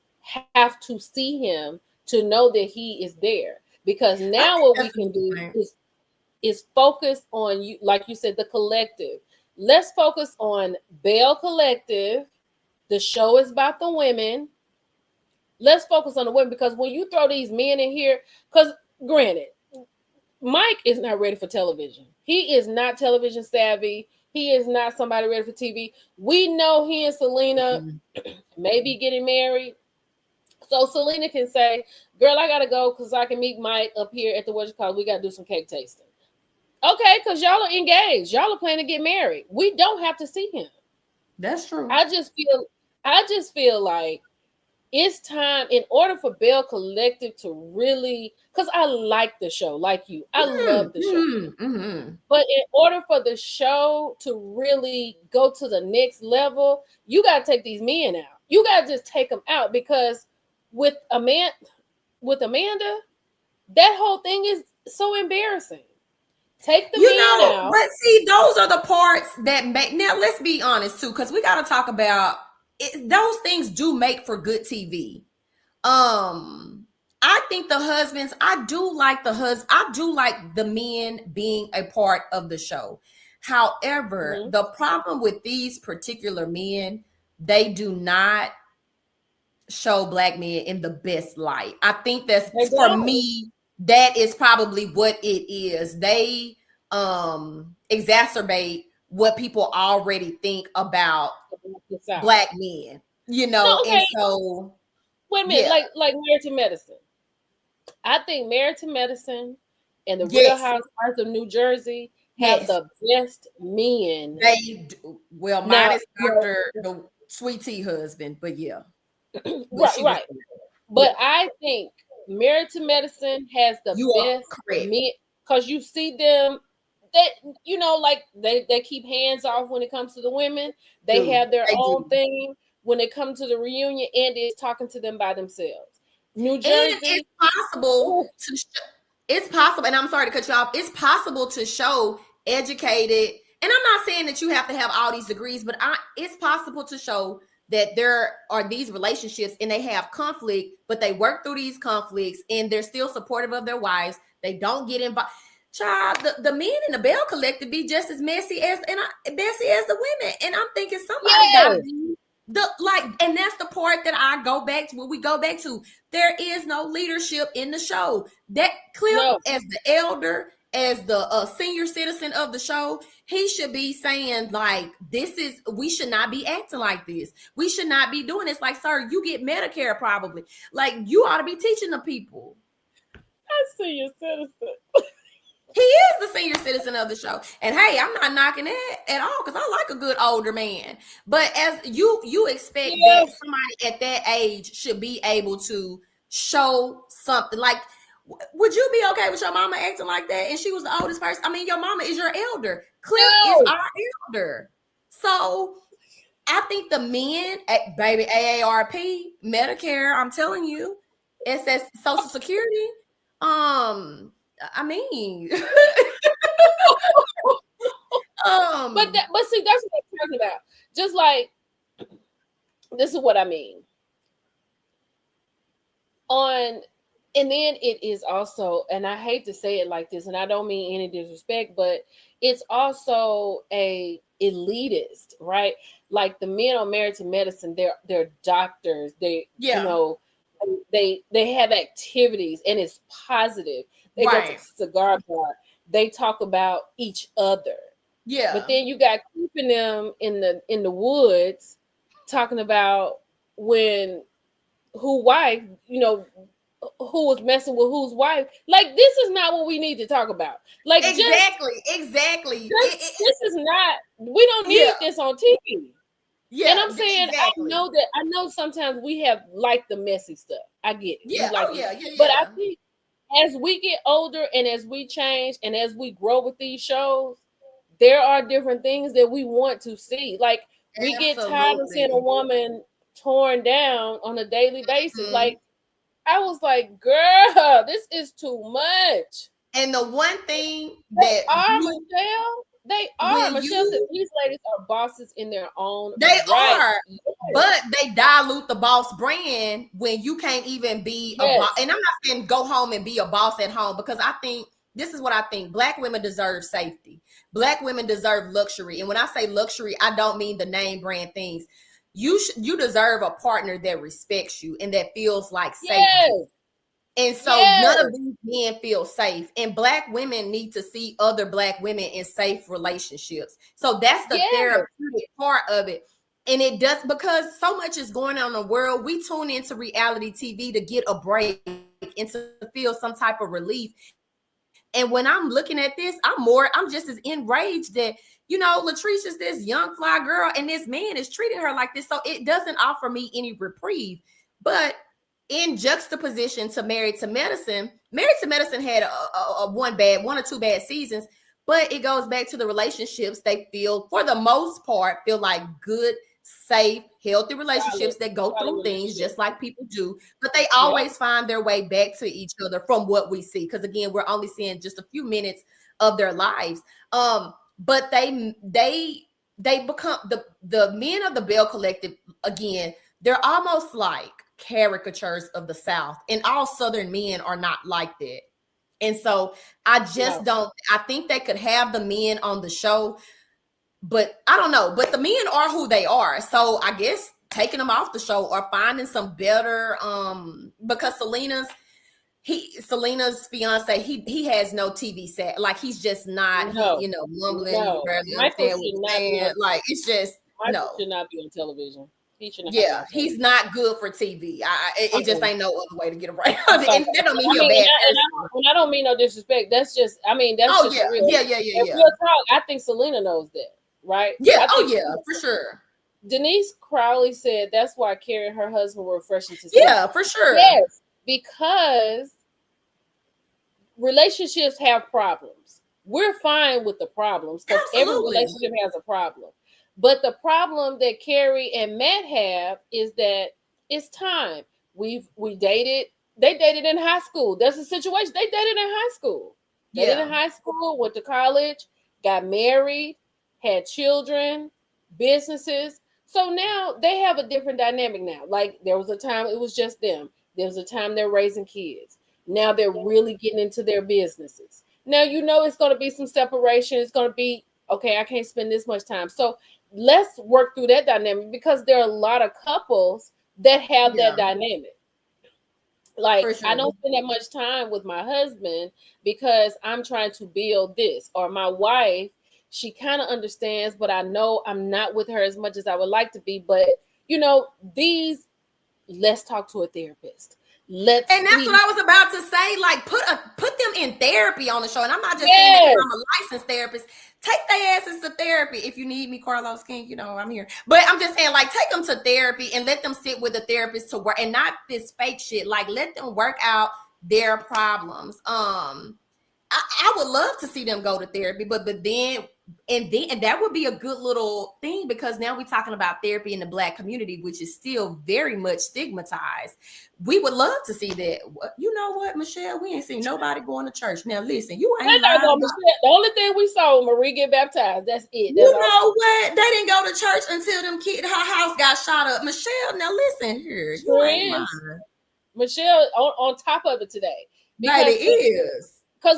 have to see him to know that he is there. Because I now think what we that's a can good do point. is focus on you, like you said, the collective. Let's focus on Belle Collective. The show is about the women. Let's focus on the women, because when you throw these men in here, because granted, Mike is not ready for television. He is not television savvy. He is not somebody ready for TV. We know he and Selena may be getting married. So Selena can say, girl, I gotta go because I can meet Mike up here at the what you call. We gotta do some cake tasting. Okay, because y'all are engaged. Y'all are planning to get married. We don't have to see him. That's true. I just feel like it's time, in order for Belle Collective to really, because I like the show, like you. I love the show. But in order for the show to really go to the next level, you got to take these men out. You got to just take them out, because with Amanda, that whole thing is so embarrassing. Take the men out. But see, those are the parts that make. Now, let's be honest too, because we got to talk about it. Those things do make for good TV. I think the husbands. I do like I do like the men being a part of the show. However, Mm-hmm. the problem with these particular men, they do not show black men in the best light. I think They that's, for don't. me, that is probably what it is. They exacerbate what people already think about The South. black men, No, and okay. so Wait a minute. yeah. Like Married to Medicine. I think Married to Medicine and the Real Yes, Housewives of New Jersey have yes, the best men. they do. Well, mine Now, is Dr. the Sweet Tea husband, but yeah, but right, she was right. yeah. But I think Married to Medicine has the You are best correct. men, because you see them that like they keep hands off when it comes to the women. They Do have their they own do? thing when it comes to the reunion. Andy is talking to them by themselves. New And it's Jersey, possible ooh, to it's possible, and I'm sorry to cut you off, it's possible to show educated, and I'm not saying that you have to have all these degrees, but it's possible to show that there are these relationships and they have conflict, but they work through these conflicts and they're still supportive of their wives. They don't get involved. Child, the men in the Bell Collective be just as messy messy as the women, and I'm thinking somebody got to yes, be and that's the part that I go back to. When we go back to, there is no leadership in the show. That Cliff, no, as the elder, as the senior citizen of the show, he should be saying, like, we should not be acting like this. We should not be doing this. Like, sir, you get Medicare probably. Like, you ought to be teaching the people. I see your citizen. He is the senior citizen of the show. And hey, I'm not knocking that at all, because I like a good older man. But as you expect that Yes, somebody at that age should be able to show something. Like, would you be okay with your mama acting like that? And she was the oldest person. I mean, your mama is your elder. Cliff is no, our elder. So I think the men, baby, AARP, Medicare, I'm telling you, it says Social Security. I mean, but um, but see, that's what I'm talking about. Just like, this is what I mean. On And then it is also, and I hate to say it like this, and I don't mean any disrespect, but it's also a elitist, right? Like the men on Married to Medicine, they're doctors. They, yeah, they have activities, and it's positive. They go to right. the cigar bar. They talk about each other. But Yeah. then you got keeping them in the woods, talking about when who wife, who was messing with whose wife. Like, this is not what we need to talk about. Like, Exactly. this is not. We don't Yeah. need this on TV. And Yeah. I'm saying, Exactly. I know sometimes we have like the messy stuff. I get it. We Yeah. like Oh it. yeah. Yeah. But I Yeah. think as we get older and as we change and as we grow with these shows, there are different things that we want to see. Like, we get tired of seeing a Absolutely. woman torn down on a daily basis. Mhm. Like, I was like, girl, this is too much. And the one thing They that are, you Michelle. They are. when Michelle said you these ladies are bosses in their own they right. are, Yes. but they dilute the boss brand when you can't even be a boss. Yes. And I'm not saying go home and be a boss at home, because I think this is what I think. Black women deserve safety. Black women deserve luxury. And when I say luxury, I don't mean the name brand things. You deserve a partner that respects you and that feels like safety. Yes. And so none Yes. of these men feel safe. And Black women need to see other Black women in safe relationships. So that's the Yes. therapeutic part of it. And it does, because so much is going on in the world. We tune into reality TV to get a break and to feel some type of relief. And when I'm looking at this, I'm just as enraged that, Latrice's this young fly girl and this man is treating her like this. So it doesn't offer me any reprieve. But in juxtaposition to Married to Medicine had a one or two bad seasons, but it goes back to the relationships. They feel, for the most part, feel like good, safe, healthy Solid. relationships that go Solid through things relationship. just like people do, but they Yep. always find their way back to each other from what we see. Because again, we're only seeing just a few minutes of their lives. But they become the men of the Belle Collective. Again, they're almost like caricatures of the South, and all Southern men are not like that. And so I just No. don't, I think they could have the men on the show, but I don't know. But the men are who they are. So I guess taking them off the show or finding some better, because Selena's fiance, he has no TV set. Like, he's just not, No. mumbling, you No. barely Michael understand what should he's not be saying. on Like, it's just Michael no. should not be on television. He should not be Yeah, on television. he's not good for TV. It just Uh-uh. ain't no other way to get around it. So, And that don't mean I he a mean, bad and person. I don't mean no disrespect. That's just, that's Oh just yeah, real. yeah, yeah, yeah, And yeah. real talk, I think Selena knows that, right? Yeah, I oh think yeah, for sure. Denise Crowley said that's why Carrie and her husband were refreshing to see. Yeah, for sure. Yes, because relationships have problems. We're fine with the problems because every Absolutely. relationship has a problem. But the problem that Carrie and Matt have is that it's time. We dated. They dated in high school. That's the situation. They dated in high school. Dated in Yeah. high school, went to college, got married, had children, businesses. So now they have a different dynamic now. Like, there was a time it was just them. There was a time they're raising kids. Now they're really getting into their businesses. Now it's going to be some separation. It's going to be, okay, I can't spend this much time. So let's work through that dynamic, because there are a lot of couples that have that Yeah, dynamic. Like, for I sure. don't spend that much time with my husband because I'm trying to build this. Or my wife, she kind of understands, but I know I'm not with her as much as I would like to be. But these, let's talk to a therapist. Let's And that's what see. I was about to say. Like, put them in therapy on the show. And I'm not just saying that because Yes. I'm a licensed therapist. Take their asses to therapy. If you need me, Carlos King, I'm here. But I'm just saying, like, take them to therapy and let them sit with a therapist to work, and not this fake shit. Like, let them work out their problems. I would love to see them go to therapy, but then and that would be a good little thing, because now we're talking about therapy in the Black community, which is still very much stigmatized. We would love to see that. You know what, Michelle? We ain't seen nobody going to church. Now listen, you ain't lying. The only thing we saw was Marie get baptized. That's it. That's You all. know what? They didn't go to church until her house got shot up. Michelle, now listen here. You Sure ain't is. lying. Michelle on top of it today, But because it is.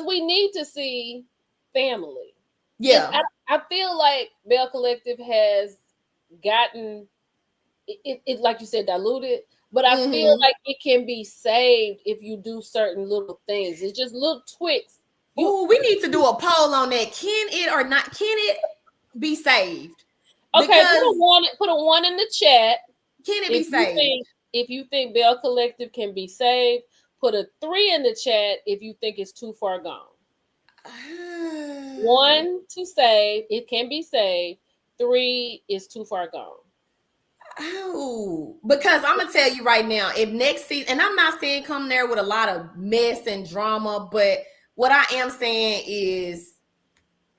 we need to see family. Yeah. I feel like Belle Collective has gotten it like you said, diluted, but I feel like it can be saved if you do certain little things. It's just little tweaks. Oh, we need to do a poll on that. Can it or not? Can it be saved? Okay, Because put a one in the chat. can it be saved? If you think Belle Collective can be saved, put a 3 in the chat if you think it's too far gone. 1 to save, it can be saved. 3 is too far gone. Oh, because I'm gonna tell you right now, if next season, and I'm not saying come there with a lot of mess and drama, but what I am saying is,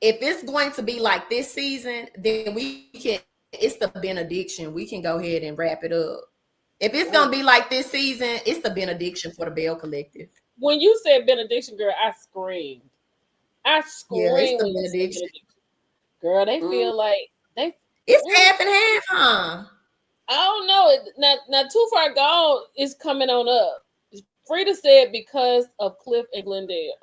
if it's going to be like this season, then we can. It's the benediction. We can go ahead and wrap it up. If it's gonna be like this season, it's the benediction for the Belle Collective. When you said benediction, girl, I screamed. Yeah, it's the benediction. Girl, they feel like it's half and half, huh? I don't know. Not too far gone is coming on up. Frida said because of Cliff and Glendale.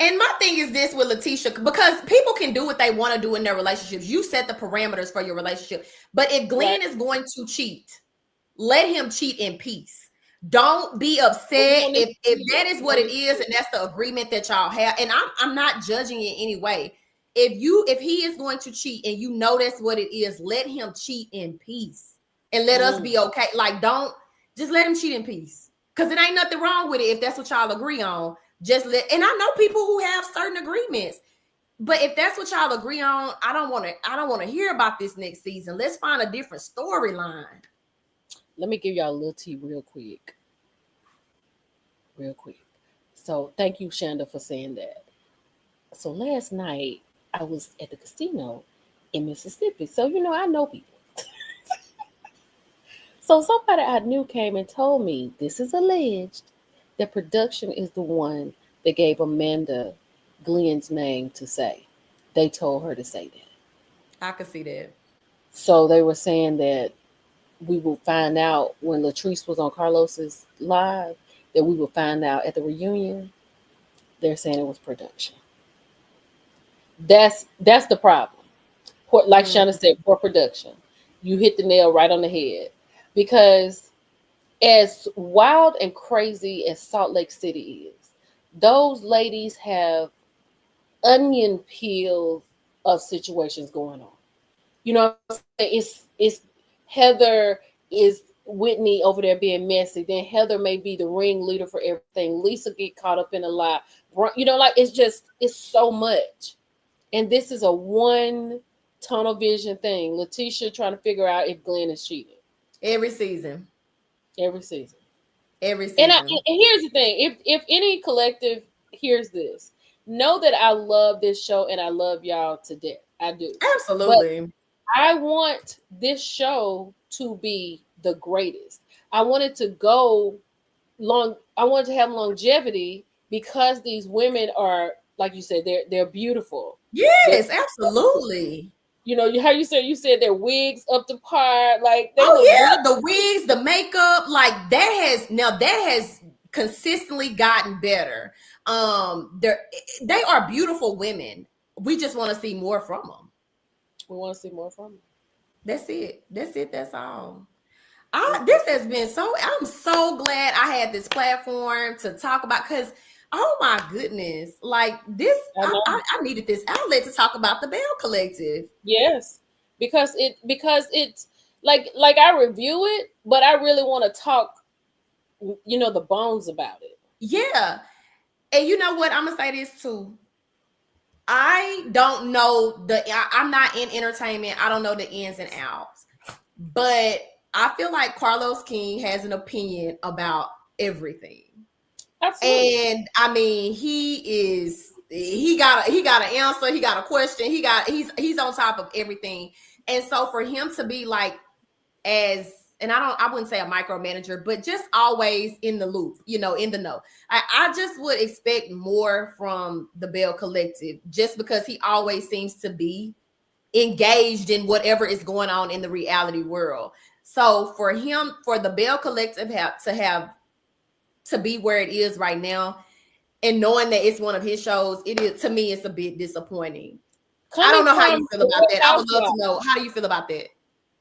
And my thing is this with Letitia, because people can do what they want to do in their relationships. You set the parameters for your relationship. But if Glenn is going to cheat, let him cheat in peace. Don't be upset if that is what it is and that's the agreement that y'all have. And I'm not judging in any way. If he is going to cheat and you know that's what it is, let him cheat in peace and let us be okay. Like, don't just let him cheat in peace, because it ain't nothing wrong with it if that's what y'all agree on. And I know people who have certain agreements, but if that's what y'all agree on, I don't want to hear about this next season. Let's find a different storyline. Let me give y'all a little tea real quick. So thank you, Shanda, for saying that. So last night I was at the casino in Mississippi. So, I know people. So somebody I knew came and told me, this is alleged, that production is the one that gave Amanda Glenn's name to say. They told her to say that. I could see that. So they were saying that we will find out when Latrice was on Carlos's live, that we will find out at the reunion. They're saying it was production. That's the problem. Like Shana said, poor production. You hit the nail right on the head. Because as wild and crazy as Salt Lake City is, those ladies have onion peels of situations going on. It's Heather is Whitney over there being messy. Then Heather may be the ringleader for everything. Lisa get caught up in a lot. It's so much. And this is a one tunnel vision thing. Letitia trying to figure out if Glenn is cheating. Every season. And here's the thing. If any collective hears this, know that I love this show and I love y'all to death. I do. Absolutely. But I want this show to be the greatest. I want it to go long. I want it to have longevity because these women are, like you said, they're beautiful. Yes, absolutely. How you said their wigs up to par, like the wigs, the makeup, like that has consistently gotten better. They are beautiful women. We just want to see more from them. We want to see more from them. That's it. That's all. This has been I'm so glad I had this platform to talk about, because oh my goodness, like this, I needed this outlet to talk about the Belle Collective. Yes, because it's like I review it, but I really want to talk, the bones about it. Yeah, and you know what? I'm gonna say this too. I don't know I'm not in entertainment. I don't know the ins and outs, but I feel like Carlos King has an opinion about everything. Absolutely. And I mean, he got an answer, he got a question, he's on top of everything. And so for him to be like, I wouldn't say a micromanager, but just always in the loop, in the know. I just would expect more from the Belle Collective, just because he always seems to be engaged in whatever is going on in the reality world. So for the Belle Collective to be where it is right now, and knowing that it's one of his shows, to me, it's a bit disappointing. I don't know how you feel about that. I would love to know, how do you feel about that?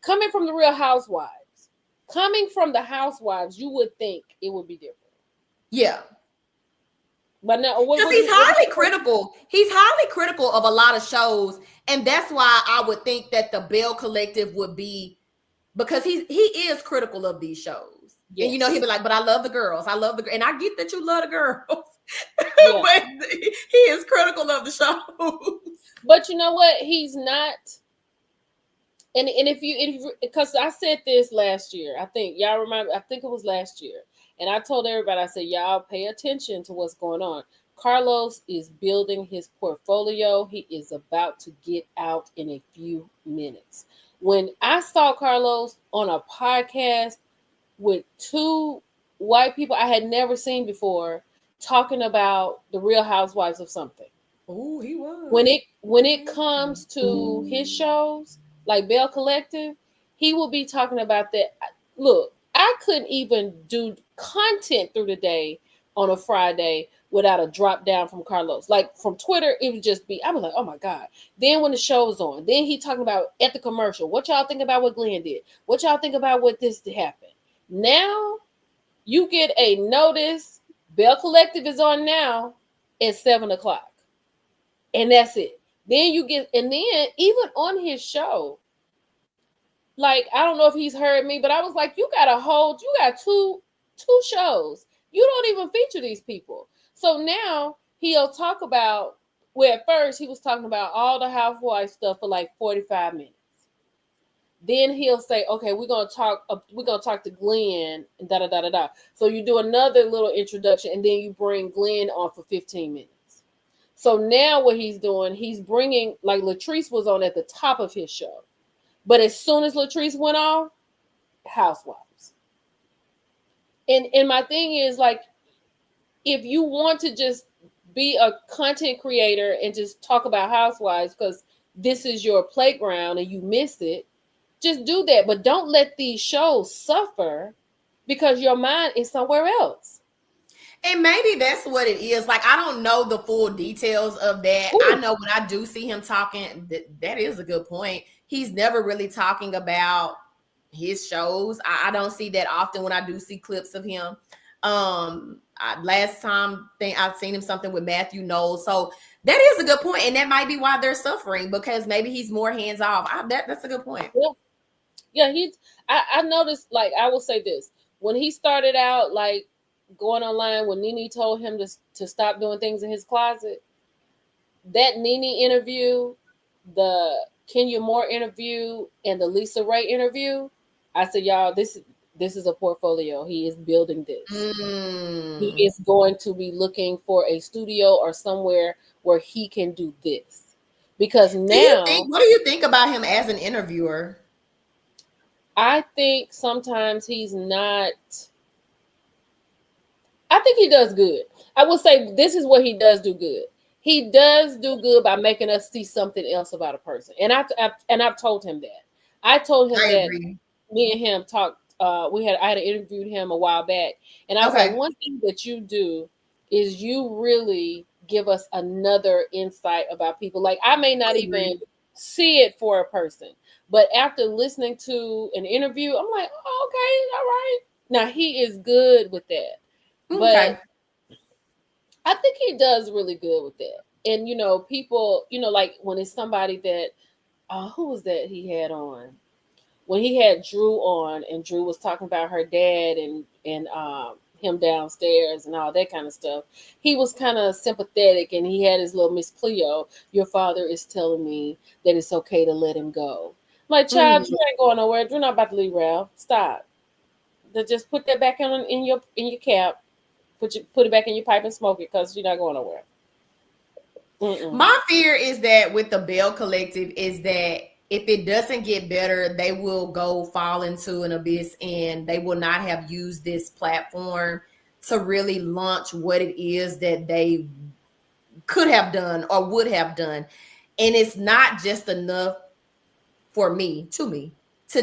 Coming from the Real Housewives, coming from the Housewives, you would think it would be different. Yeah. But now, because he's highly critical. He's highly critical of a lot of shows, and that's why I would think that the Belle Collective would be, because he is critical of these shows. Yes. And you know, he'd be like, "But I love the girls. I love the," and I get that you love the girls, yeah. But he is critical of the shows. But you know what? He's not. And if you because I said this last year, I think y'all remember. I think it was last year, and I told everybody, I said, y'all pay attention to what's going on. Carlos is building his portfolio. He is about to get out in a few minutes. When I saw Carlos on a podcast with two white people I had never seen before talking about the Real Housewives of something. Oh, he was. When it comes to his shows, like Belle Collective, he will be talking about that. Look, I couldn't even do content through the day on a Friday without a drop down from Carlos. Like from Twitter, it would just be, I was like, oh my God. Then when the show's on, then he talking about at the commercial, what y'all think about what Glenn did? What y'all think about what this happened? Now you get a notice, Belle Collective is on now at 7:00. And that's it. Then you get, and then even on his show, like, I don't know if he's heard me, but I was like, you got two shows. You don't even feature these people. So now he'll talk about, well, at first he was talking about all the housewife stuff for like 45 minutes. Then he'll say, okay, we're gonna talk to Glenn and da da da da da. So you do another little introduction, and then you bring Glenn on for 15 minutes. So now what he's doing, he's bringing, like Latrice was on at the top of his show. But as soon as Latrice went off, housewives. And my thing is, like, if you want to just be a content creator and just talk about housewives because this is your playground and you miss it, just do that. But don't let these shows suffer because your mind is somewhere else. And maybe that's what it is. Like, I don't know the full details of that. Ooh. I know when I do see him talking, that is a good point. He's never really talking about his shows. I don't see that often when I do see clips of him. Last time I've seen him something with Matthew Knowles. So that is a good point. And that might be why they're suffering, because maybe he's more hands off. That's a good point. Yeah, I noticed, like, I will say this. When he started out, like, going online, when Nene told him to stop doing things in his closet, that Nene interview, the Kenya Moore interview, and the Lisa Ray interview, I said, y'all, this is a portfolio. He is building this. He is going to be looking for a studio or somewhere where he can do this. Because now, what do you think about him as an interviewer? I think sometimes he's not. I think he does good. I will say this is what he does do good. He does do good by making us see something else about a person. And I've told him that. I told him that me and him talked. I had interviewed him a while back, and I was like, one thing that you do is you really give us another insight about people. Like, I may not even see it for a person, but after listening to an interview, I'm like, oh, okay, all right. Now he is good with that. But I think he does really good with that. And, you know, people, you know, like when it's somebody that, who was that he had on? When he had Drew on and Drew was talking about her dad and him downstairs and all that kind of stuff, he was kind of sympathetic, and he had his little Miss Cleo, your father is telling me that it's okay to let him go. I'm like, child, Drew ain't going nowhere. Drew not about to leave Ralph. Stop. Just put that back in your cap. Put it back in your pipe and smoke it, because you're not going nowhere. My fear is that with the Belle Collective is that if it doesn't get better, they will go fall into an abyss, and they will not have used this platform to really launch what it is that they could have done or would have done. And it's not just enough for me to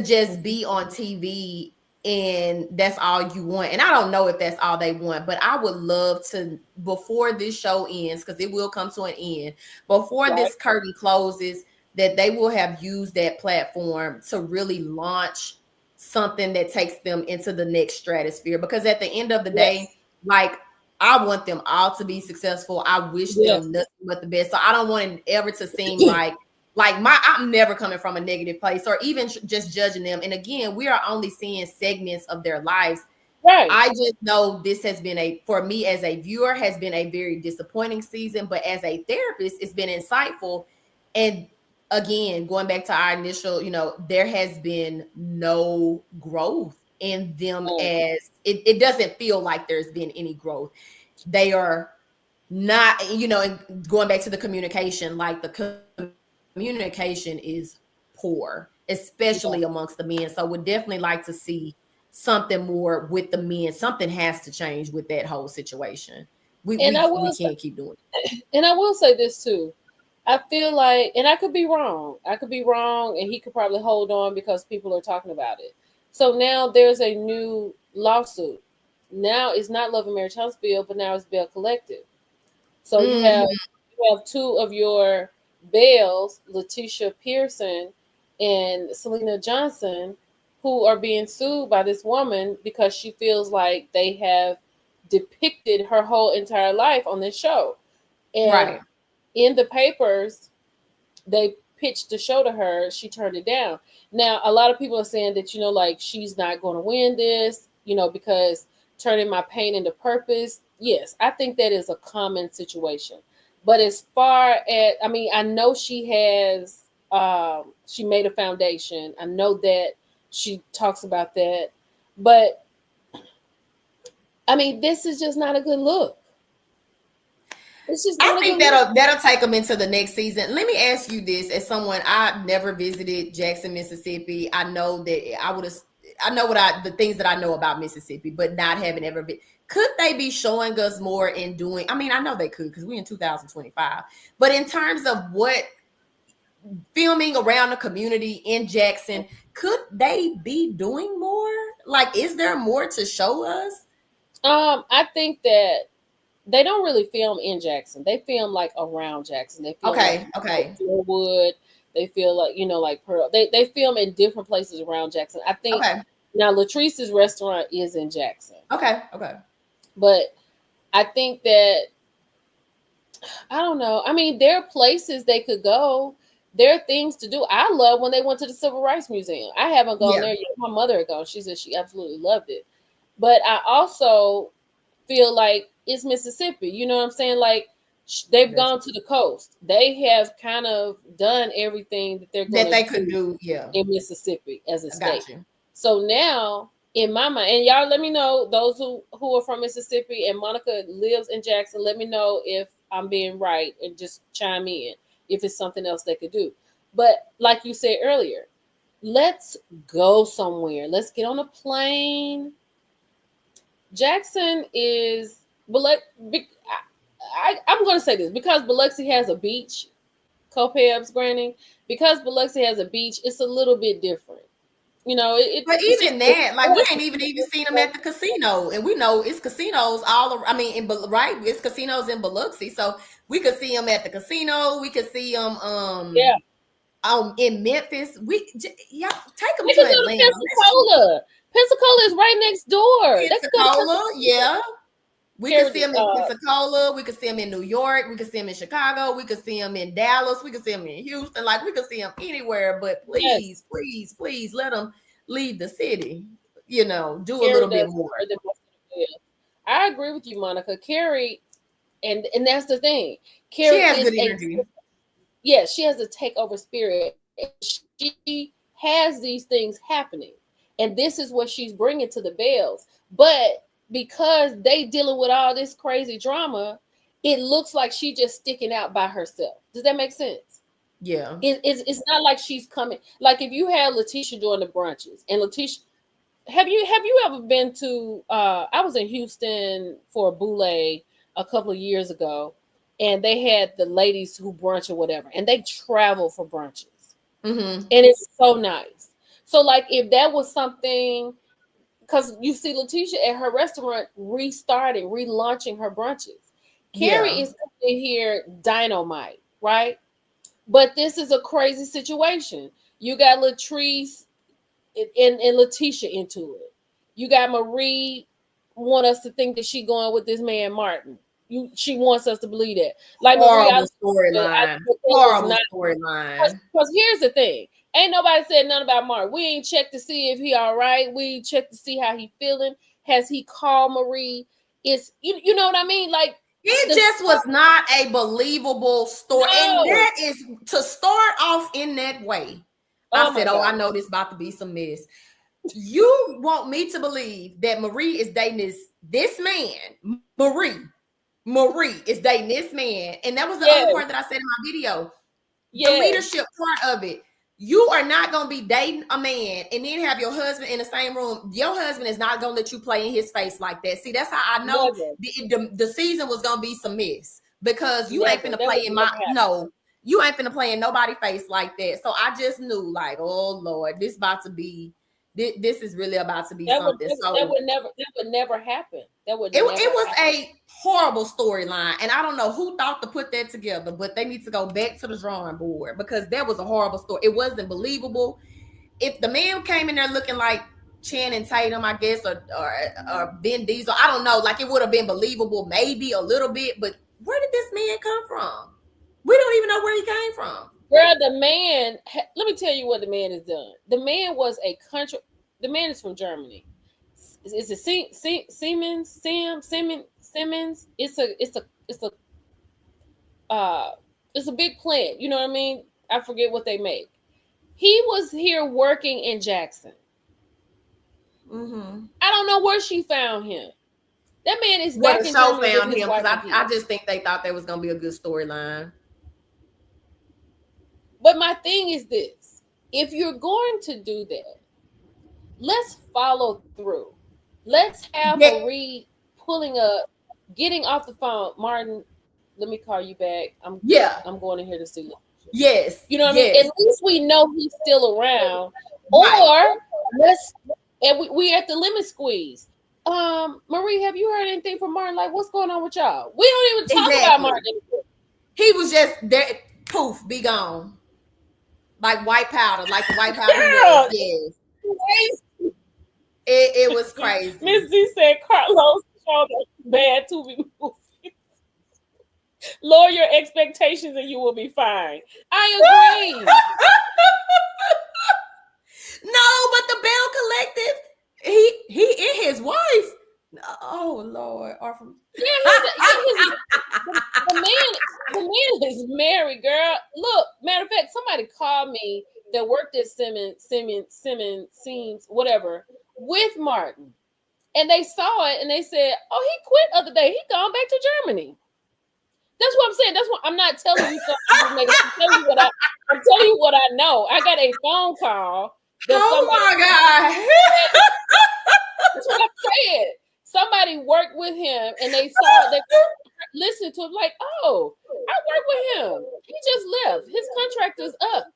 just be on TV and that's all you want. And I don't know if that's all they want, but I would love to, before this show ends, because it will come to an end, before this curtain closes, that they will have used that platform to really launch something that takes them into the next stratosphere. Because at the end of the day, like, I want them all to be successful. I wish Yes. them nothing but the best. So I don't want it ever to seem like I'm never coming from a negative place or even just judging them. And again, we are only seeing segments of their lives. Right. I just know this has been for me as a viewer, has been a very disappointing season, but as a therapist, it's been insightful. And again, going back to our initial, there has been no growth in them, as it doesn't feel like there's been any growth. They are not, and going back to the communication, like the communication is poor, especially amongst the men. So would definitely like to see something more with the men. Something has to change with that whole situation. We can't keep doing it. And I will say this too. I feel like, and I could be wrong. I could be wrong, and he could probably hold on because people are talking about it. So now there's a new lawsuit. Now it's not Love and Marriage Huntsville, but now it's Belle Collective. So you have two of your Bells, Letitia Pearson and Selena Johnson, who are being sued by this woman because she feels like they have depicted her whole entire life on this show. And Right. in the papers, they pitched the show to her. She turned it down. Now, a lot of people are saying that, like she's not going to win this, because turning my pain into purpose. Yes, I think that is a common situation. But as far as, I know she made a foundation. I know that she talks about that. But, this is just not a good look. It's just I think that'll take them into the next season. Let me ask you this: as someone, I've never visited Jackson, Mississippi. I know that I know the things that I know about Mississippi, but not having ever been. Could they be showing us more in doing? I know they could because we're in 2025. But in terms of what filming around the community in Jackson, could they be doing more? Like, is there more to show us? I think that they don't really film in Jackson. They film like around Jackson. They film Okay. like Wood. They feel like, like Pearl. They film in different places around Jackson. I think now Latrice's restaurant is in Jackson. Okay. But I think that, I don't know. There are places they could go. There are things to do. I love when they went to the Civil Rights Museum. I haven't gone there yet. My mother had gone. She said she absolutely loved it. But I also feel like it's Mississippi. You know what I'm saying? Like they've gone to the coast. They have kind of done everything that they're going that they could do. Yeah, in Mississippi as a state. Got you. So now, in my mind, and y'all let me know, those who are from Mississippi, and Monica lives in Jackson, let me know if I'm being right and just chime in if it's something else they could do. But like you said earlier, let's go somewhere. Let's get on a plane. Jackson is, I'm going to say this, because Biloxi has a beach, Copebs, granting, because Biloxi has a beach, it's a little bit different. But even that, like we ain't even seen them at the casino, and we know it's casinos all around. It's casinos in Biloxi, so we could see them at the casino. We could see them, in Memphis. Y'all take them to Atlanta. Pensacola. Pensacola is right next door. Pensacola, yeah. We could see them in Pensacola. We could see them in New York. We could see them in Chicago. We could see them in Dallas. We could see them in Houston. Like, we could see them anywhere. But please, please let them leave the city. Do a little bit more. I agree with you, Monica. Carrie, and that's the thing. Carrie has good energy. Yes, she has a takeover spirit. She has these things happening, and this is what she's bringing to the Bells. But because they dealing with all this crazy drama, it looks like she just sticking out by herself. Does that make sense? Yeah. It's not like she's coming. Like if you had Letitia doing the brunches, and Letitia, have you ever been to? I was in Houston for a boule a couple of years ago, and they had the ladies who brunch or whatever, and they travel for brunches, and it's so nice. So like if that was something. Because you see Letitia at her restaurant relaunching her brunches. Carrie is coming here dynamite, right? But this is a crazy situation. You got Latrice and Letitia into it. You got Marie want us to think that she going with this man Martin. She wants us to believe that. Like horrible storyline. Horrible storyline. Because here's the thing. Ain't nobody said nothing about Martin. We ain't checked to see if he all right. We ain't checked to see how he feeling. Has he called Marie? Is you know what I mean? Like it just was not a believable story. No. And that is to start off in that way. I said, I know this about to be some mess. You want me to believe that Marie is dating this man. Marie is dating this man. And that was the other part that I said in my video. The leadership part of it. You are not going to be dating a man and then have your husband in the same room. Your husband is not going to let you play in his face like that. See, that's how I know the season was going to be some mess, because you ain't finna play in you ain't finna play in nobody's face like that. So I just knew, like, oh Lord, this is really about to be something. That would never happen. It was a horrible storyline, and I don't know who thought to put that together, but they need to go back to the drawing board, because that was a horrible story. It wasn't believable. If the man came in there looking like Channing Tatum, I guess, or Ben Diesel, I don't know, like it would have been believable, maybe a little bit, but where did this man come from? We don't even know where he came from. Girl, the man, let me tell you what the man has done. The man is from Germany. It's a Siemens. It's a big plant. You know what I mean? I forget what they make. He was here working in Jackson. Mm-hmm. I don't know where she found him. That man is back in Germany. Found him, because I just think they thought that was going to be a good storyline. But my thing is this: if you're going to do that, let's follow through. Let's have Marie pulling up, getting off the phone. Martin, let me call you back. I'm going in here to see you. Yes. You know what I mean? At least we know he's still around. Right. Or we at the limit squeeze. Marie, have you heard anything from Martin? Like, what's going on with y'all? We don't even talk about Martin. He was just there, poof, be gone. Like white powder, like the white powder. Yes. It was crazy. Miss Z said Carlos showed us bad Tubi movie. Lower your expectations and you will be fine. I agree. No, but the Belle Collective, he and his wife. Oh Lord, are from the man is married, girl. Look, matter of fact, somebody called me that worked at Siemens, whatever, with Martin, and they saw it and they said, "Oh, he quit the other day. He gone back to Germany." That's what I'm saying. That's what I'm not telling you something. I'm telling you what I know. I got a phone call. My God! That's what I'm saying. Somebody worked with him and they listened to him like, oh, I work with him. He just left. His contract is up.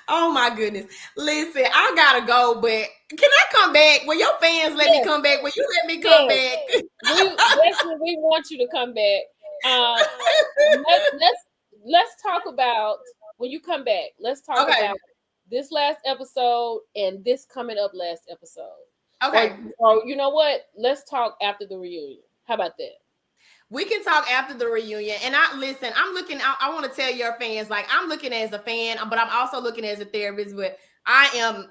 Oh my goodness. Listen, I gotta go, but can I come back? Will your fans let me come back? Will you let me come back? We want you to come back. Let's talk about when you come back. Let's talk about this last episode and this coming up last episode. Okay. Or you know what? Let's talk after the reunion. How about that? We can talk after the reunion. And I'm looking, I want to tell your fans, like, I'm looking as a fan, but I'm also looking as a therapist, but I'm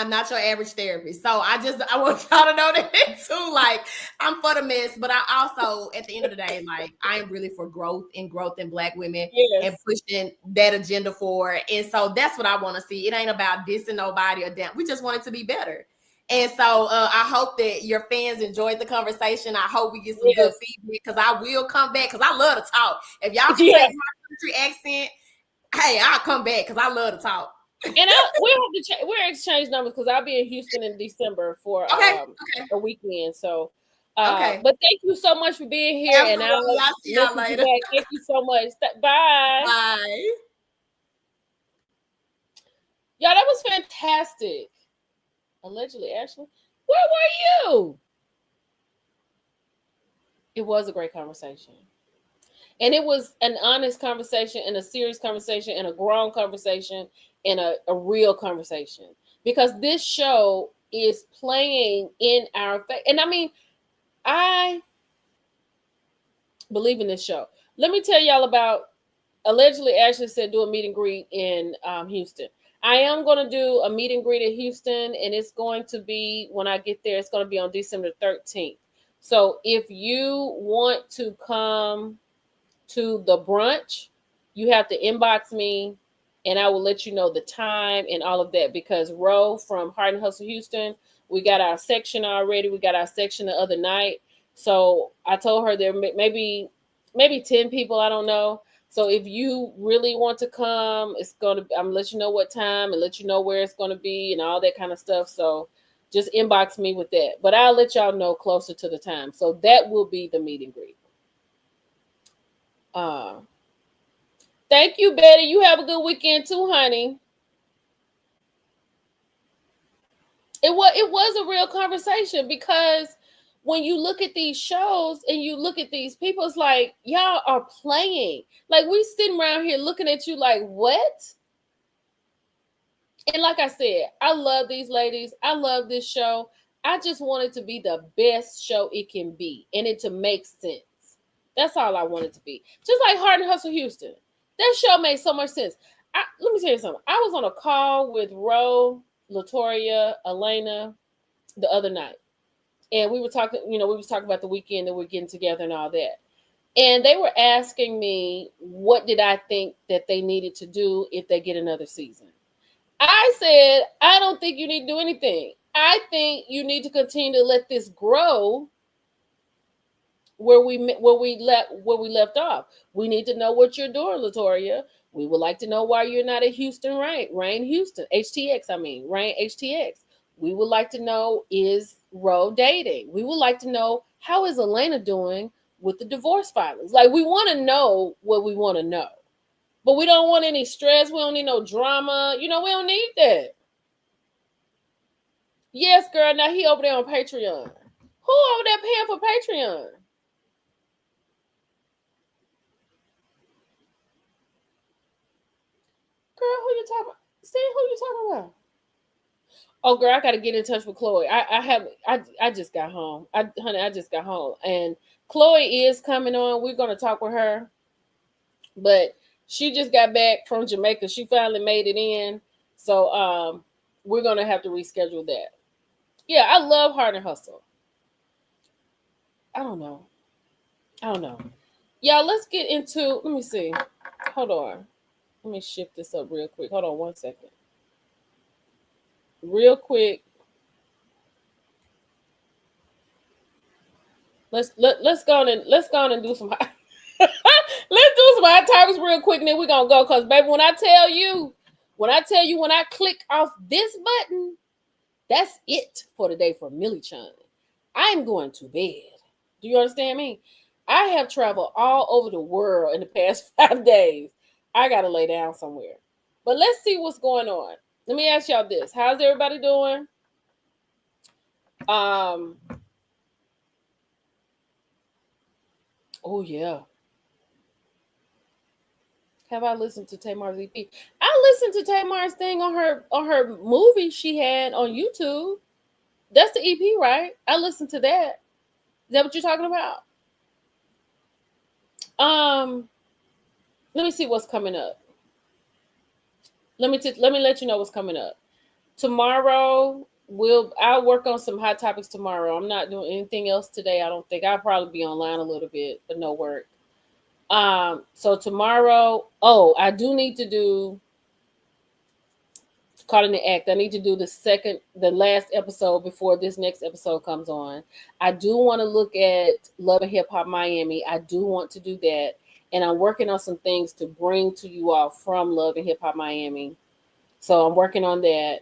not your average therapist. So I want y'all to know that too. Like, I'm for the mess, but I also, at the end of the day, like, I am really for growth in Black women and pushing that agenda forward. And so that's what I want to see. It ain't about dissing nobody or down. We just want it to be better. And so I hope that your fans enjoyed the conversation. I hope we get some good feedback, because I will come back, because I love to talk. If y'all can take my country accent, hey, I'll come back, because I love to talk. And we'll exchange numbers, because I'll be in Houston in December for a weekend. So, but thank you so much for being here. Absolutely. And I'll see y'all later. Thank you so much. Bye. Bye. Y'all, that was fantastic. Allegedly, Ashley, where were you? It was a great conversation. And it was an honest conversation and a serious conversation and a grown conversation and a real conversation. Because this show is playing in our face. And I mean, I believe in this show. Let me tell y'all about, allegedly Ashley said do a meet and greet in Houston. I am going to do a meet and greet in Houston, and it's going to be, when I get there, it's going to be on December 13th. So if you want to come to the brunch, you have to inbox me and I will let you know the time and all of that, because Ro from Heart and Hustle Houston, we got our section already. We got our section the other night. So I told her there maybe 10 people, I don't know. So if you really want to come, it's going to, I'm gonna let you know what time and let you know where it's going to be and all that kind of stuff. So just inbox me with that. But I'll let y'all know closer to the time. So that will be the meet and greet. Uh, Thank you, Betty. You have a good weekend too, honey. It was a real conversation, because when you look at these shows and you look at these people, it's like y'all are playing. Like we sitting around here looking at you like, what? And like I said, I love these ladies. I love this show. I just want it to be the best show it can be and it to make sense. That's all I want it to be. Just like Heart and Hustle Houston. That show made so much sense. Let me tell you something. I was on a call with Ro, Latoya, Elena the other night. And we were talking, we was talking about the weekend that we're getting together and all that. And they were asking me, what did I think that they needed to do if they get another season? I said, I don't think you need to do anything. I think you need to continue to let this grow where we left off. We need to know what you're doing, Latoya. We would like to know why you're not at Houston Rain Houston, HTX, Rain HTX. We would like to know, is Ro dating? We would like to know, how is Elena doing with the divorce filings? Like, we want to know what we want to know. But we don't want any stress. We don't need no drama. We don't need that. Yes, girl. Now he over there on Patreon. Who over there paying for Patreon? Girl, who you talking about? See, who you talking about? Oh, girl, I got to get in touch with Chloe. I just got home. Honey, I just got home. And Chloe is coming on. We're going to talk with her. But she just got back from Jamaica. She finally made it in. So we're going to have to reschedule that. Yeah, I love Heart and Hustle. I don't know. Y'all, let's get into, let me see. Hold on. Let me shift this up real quick. Hold on 1 second. Real quick. Let's go on and do some let's do some hot topics real quick, and then we're gonna go. Cause baby, when I tell you when I click off this button, that's it for today for Millie Chun. I'm going to bed. Do you understand me? I have traveled all over the world in the past 5 days. I gotta lay down somewhere. But let's see what's going on. Let me ask y'all this. How's everybody doing? Oh yeah. Have I listened to Tamar's EP? I listened to Tamar's thing on her movie she had on YouTube. That's the EP, right? I listened to that. Is that what you're talking about? Let me see what's coming up. Let me let you know what's coming up. Tomorrow I'll work on some hot topics tomorrow. I'm not doing anything else today. I don't think. I'll probably be online a little bit, but no work. So tomorrow, I do need to do Caught in the Act. I need to do the last episode before this next episode comes on. I do want to look at Love and Hip Hop Miami. I do want to do that. And I'm working on some things to bring to you all from Love and Hip Hop Miami. So I'm working on that.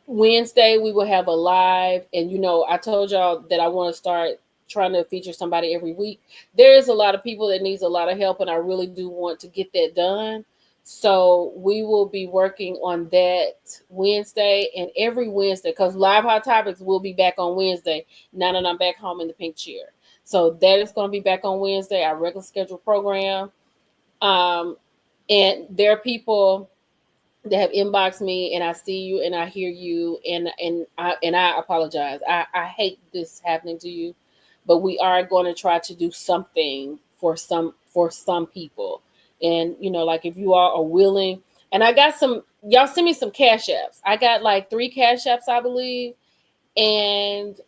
Wednesday we will have a live, and I told y'all that I want to start trying to feature somebody every week. There is a lot of people that needs a lot of help, and I really do want to get that done. So we will be working on that Wednesday and every Wednesday, because Live Hot Topics will be back on Wednesday now that I'm back home in the pink chair. So that is going to be back on Wednesday, our regular scheduled program. And there are people that have inboxed me, and I see you and I hear you, and I apologize. I hate this happening to you, but we are going to try to do something for some people. And like if you all are willing, and I got some, y'all send me some cash apps. I got like 3 cash apps, I believe. And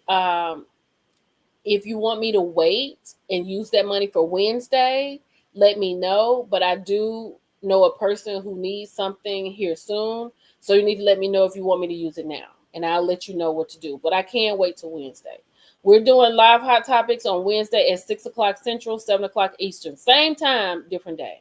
if you want me to wait and use that money for Wednesday, let me know. But I do know a person who needs something here soon. So you need to let me know if you want me to use it now. And I'll let you know what to do. But I can't wait till Wednesday. We're doing live hot topics on Wednesday at 6 o'clock Central, 7 o'clock Eastern. Same time, different day.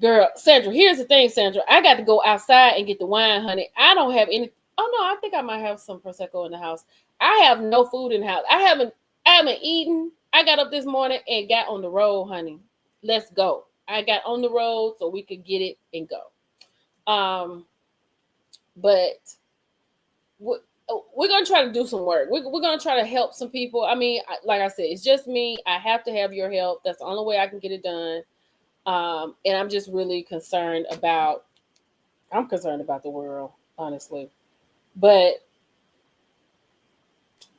Girl, Sandra, here's the thing, Sandra. I got to go outside and get the wine, honey. I don't have any. Oh no, I think I might have some prosecco in the house. I have no food in the house. I haven't eaten. I got up this morning and got on the road, honey. Let's go. I got on the road so we could get it and go. But we're gonna try to do some work. We're gonna try to help some people. I mean, like I said, it's just me. I have to have your help. That's the only way I can get it done. And I'm just really concerned about. I'm concerned about the world, honestly. But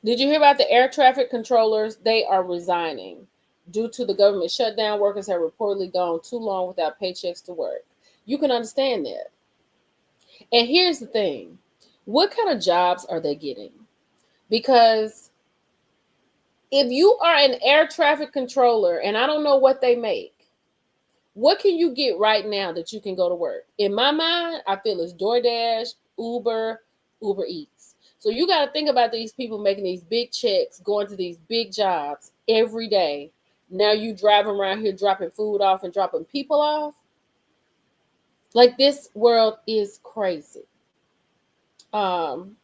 did you hear about the air traffic controllers? They are resigning due to the government shutdown. Workers have reportedly gone too long without paychecks to work. You can understand that. And here's the thing: what kind of jobs are they getting? Because if you are an air traffic controller, and I don't know what they make, what can you get right now that you can go to work? In my mind, I feel it's DoorDash, Uber Eats. So you got to think about these people making these big checks, going to these big jobs every day. Now you driving around here dropping food off and dropping people off. Like, this world is crazy. Um,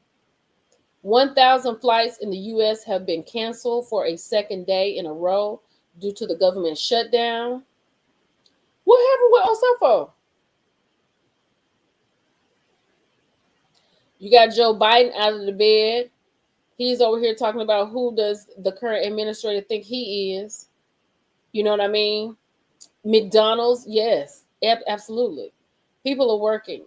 1,000 flights in the U.S. have been canceled for a second day in a row due to the government shutdown. What happened with Osefo? You got Joe Biden out of the bed. He's over here talking about who does the current administrator think he is. You know what I mean? McDonald's, yes, absolutely. People are working.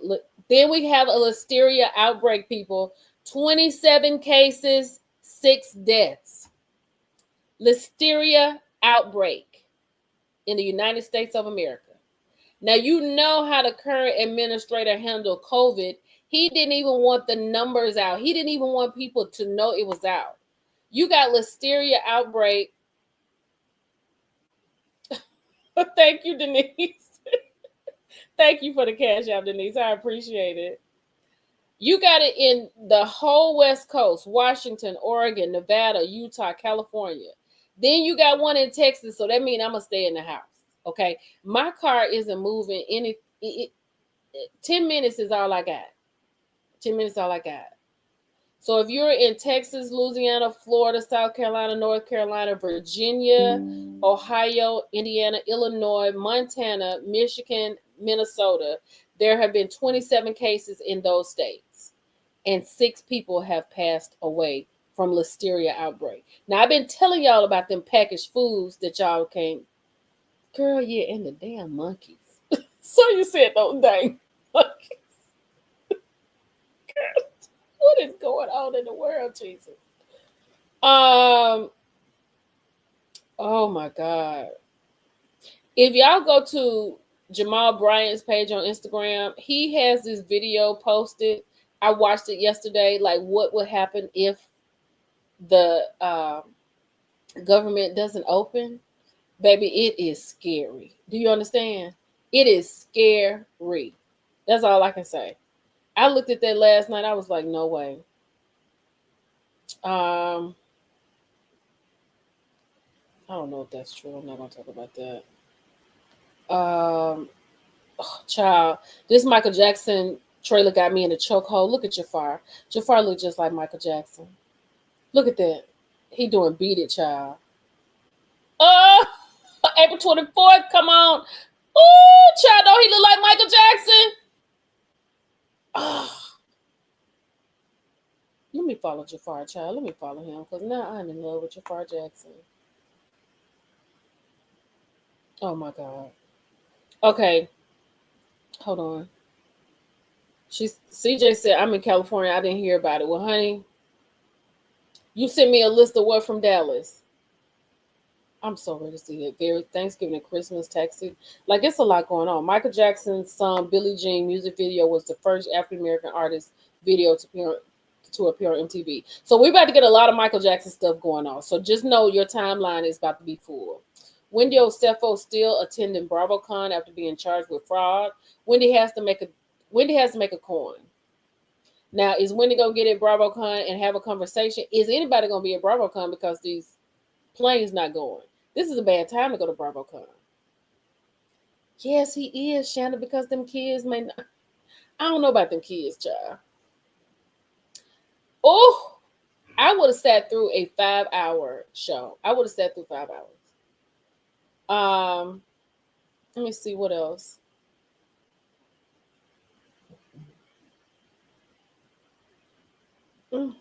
Then we have a listeria outbreak, people. 27 cases, 6 deaths. Listeria outbreak in the United States of America. Now, you know how the current administrator handled COVID. He didn't even want the numbers out. He didn't even want people to know it was out. You got listeria outbreak. Thank you, Denise. Thank you for the cash out, Denise. I appreciate it. You got it in the whole West Coast: Washington, Oregon, Nevada, Utah, California. Then you got one in Texas, so that means I'm going to stay in the house. Okay? My car isn't moving. 10 minutes is all I got. 10 minutes is all I got. So if you're in Texas, Louisiana, Florida, South Carolina, North Carolina, Virginia, Ohio, Indiana, Illinois, Montana, Michigan, Minnesota, there have been 27 cases in those states, and 6 people have passed away from listeria outbreak. Now, I've been telling y'all about them packaged foods that y'all can't. Girl, yeah, and the damn monkeys. So you said those dang monkeys. Girl, what is going on in the world, Jesus? Oh my God. If y'all go to Jamal Bryant's page on Instagram, he has this video posted. I watched it yesterday. Like, what would happen if the government doesn't open? Baby, it is scary. Do you understand? It is scary. That's all I can say. I looked at that last night. I was like, no way. I don't know if that's true. I'm not gonna talk about that. Oh, child, this Michael Jackson trailer got me in a chokehold. Look at Jafar. Jafar look just like Michael Jackson. Look at that. He doing Beat It, child. Oh, April 24th. Come on. Oh, child, don't he look like Michael Jackson? Oh. Let me follow Jafar, child. Let me follow him, because now I'm in love with Jafar Jackson. Oh my God. Okay. Hold on. CJ said, I'm in California. I didn't hear about it. Well, honey, you sent me a list of what from Dallas. I'm so ready to see it. Very Thanksgiving and Christmas taxi. Like it's a lot going on. Michael Jackson's song Billie Jean music video was the first African American artist video to appear on MTV. So we're about to get a lot of Michael Jackson stuff going on. So just know your timeline is about to be full. Wendy Osefo still attending BravoCon after being charged with fraud. Wendy has to make a coin. Now, is Wendy gonna get at BravoCon and have a conversation? Is anybody gonna be at BravoCon because these planes not going? This is a bad time to go to BravoCon. Yes, he is, Shannon, because them kids may not. I don't know about them kids, child. Oh, I would have sat through a 5-hour show. I would have sat through 5 hours. Let me see what else. Mm.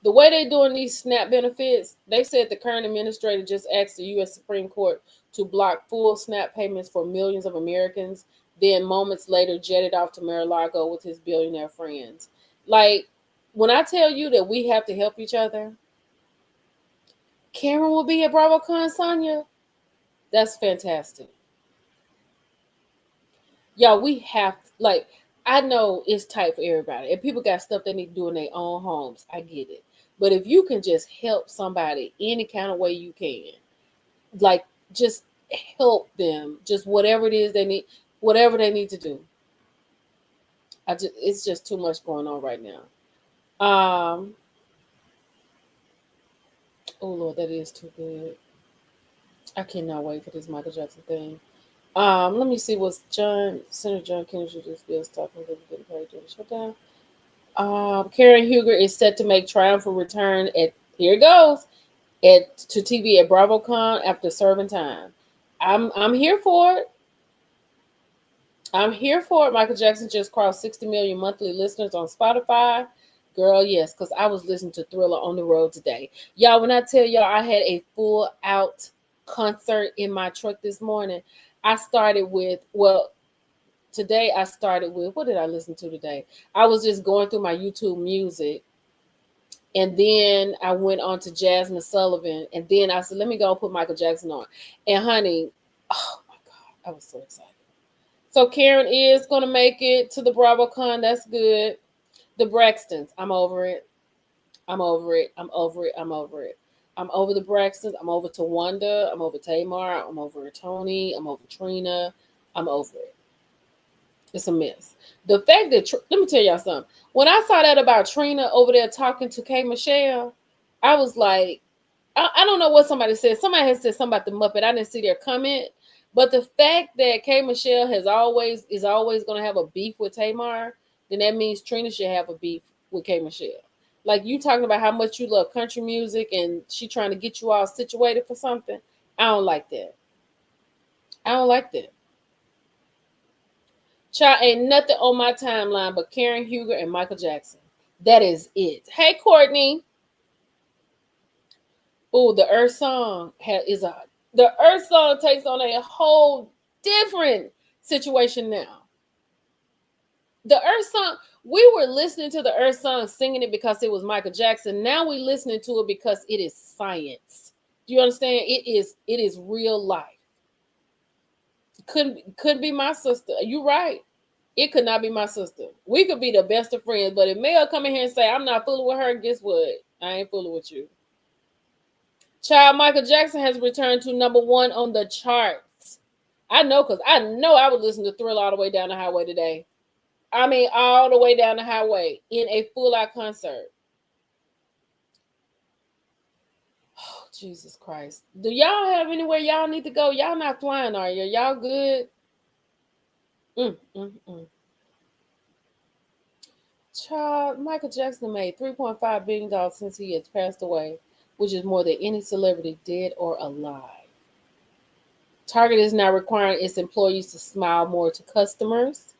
The way they doing these SNAP benefits, they said the current administrator just asked the U.S. Supreme Court to block full SNAP payments for millions of Americans. Then moments later, jetted off to Mar-a-Lago with his billionaire friends. Like when I tell you that we have to help each other, Karen will be at BravoCon, Sonya. That's fantastic. Y'all, we have like I know it's tight for everybody, and people got stuff they need to do in their own homes. I get it, but if you can just help somebody any kind of way you can, like just help them, just whatever they need to do. It's just too much going on right now. Um, oh Lord, that is too good. I cannot wait for this Michael Jackson thing. Let me see what's Senator John Kennedy just bills talking about getting paid during the shutdown. Karen Huger is set to make triumphant return at here it goes to TV at BravoCon after serving time. I'm here for it. I'm here for it. Michael Jackson just crossed 60 million monthly listeners on Spotify. Girl, yes, because I was listening to Thriller on the road today. Y'all, when I tell y'all I had a full out concert in my truck this morning, I started with, well, today I started with, what did I listen to today? I was just going through my YouTube music. And then I went on to Jasmine Sullivan. And then I said, let me go and put Michael Jackson on. And honey, oh my God, I was so excited. So Karen is going to make it to the BravoCon. That's good. The Braxtons, I'm over it. I'm over it. I'm over it. I'm over it. I'm over the Braxtons. I'm over Tawanda. I'm over Tamar. I'm over Tony. I'm over Trina. I'm over it. It's a mess. The fact that let me tell y'all something. When I saw that about Trina over there talking to K Michelle, I was like, I don't know what somebody said. Somebody has said something about the Muppet. I didn't see their comment, but the fact that K Michelle is always going to have a beef with Tamar, then that means Trina should have a beef with K Michelle. Like you talking about how much you love country music and she trying to get you all situated for something. I don't like that. I don't like that. Child, ain't nothing on my timeline but Karen Huger and Michael Jackson. That is it. Hey, Courtney. Oh, the Earth Song the Earth Song takes on a whole different situation now. The Earth Song, we were listening to the Earth Song, singing it because it was Michael Jackson. Now we're listening to it because it is science. Do you understand? It is real life. Couldn't be my sister. You're right. It could not be my sister. We could be the best of friends, but if Mel come in here and say, I'm not fooling with her, guess what? I ain't fooling with you. Child, Michael Jackson has returned to #1 on the charts. I know, because I know I would listen to Thriller all the way down the highway today. I mean, all the way down the highway in a full-out concert. Oh, Jesus Christ. Do y'all have anywhere y'all need to go? Y'all not flying, are you? Y'all good? Child, Michael Jackson made $3.5 billion since he has passed away, which is more than any celebrity, dead or alive. Target is now requiring its employees to smile more to customers.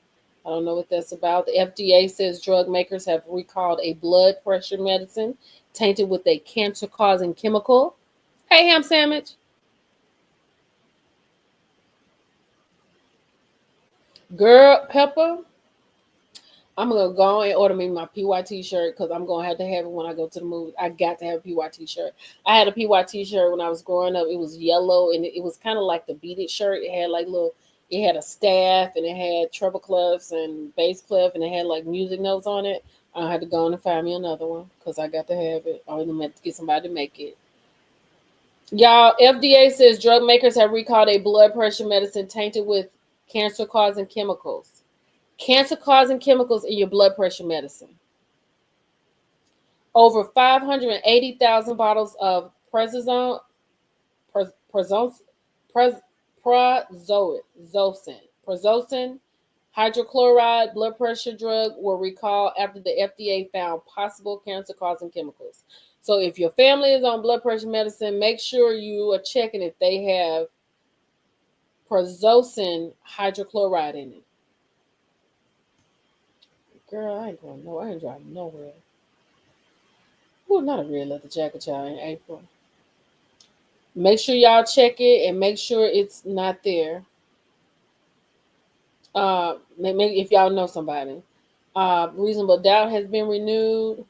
I don't know what that's about. The FDA says drug makers have recalled a blood pressure medicine tainted with a cancer-causing chemical. Hey, ham sandwich. Girl, Pepper, I'm gonna go and order me my PYT shirt because I'm gonna have to have it when I go to the movie. I got to have a PYT shirt. I had a PYT shirt when I was growing up. It was yellow and it was kind of like the beaded shirt. It had like little, it had a staff and it had treble clefs and bass clef and it had like music notes on it. I had to go and find me another one because I got to have it. Or I'm to get somebody to make it. Y'all, FDA says drug makers have recalled a blood pressure medicine tainted with cancer causing chemicals. Cancer causing chemicals in your blood pressure medicine. Over 580,000 bottles of Prozone, Prozone, Prozocin hydrochloride blood pressure drug were recalled after the FDA found possible cancer causing chemicals. So if your family is on blood pressure medicine, make sure you are checking if they have Prozocin hydrochloride in it. Girl, I ain't going no. I ain't driving nowhere. Ooh, not a red leather jacket, child, in April. Make sure y'all check it and make sure it's not there. Maybe if y'all know somebody. Reasonable doubt has been renewed.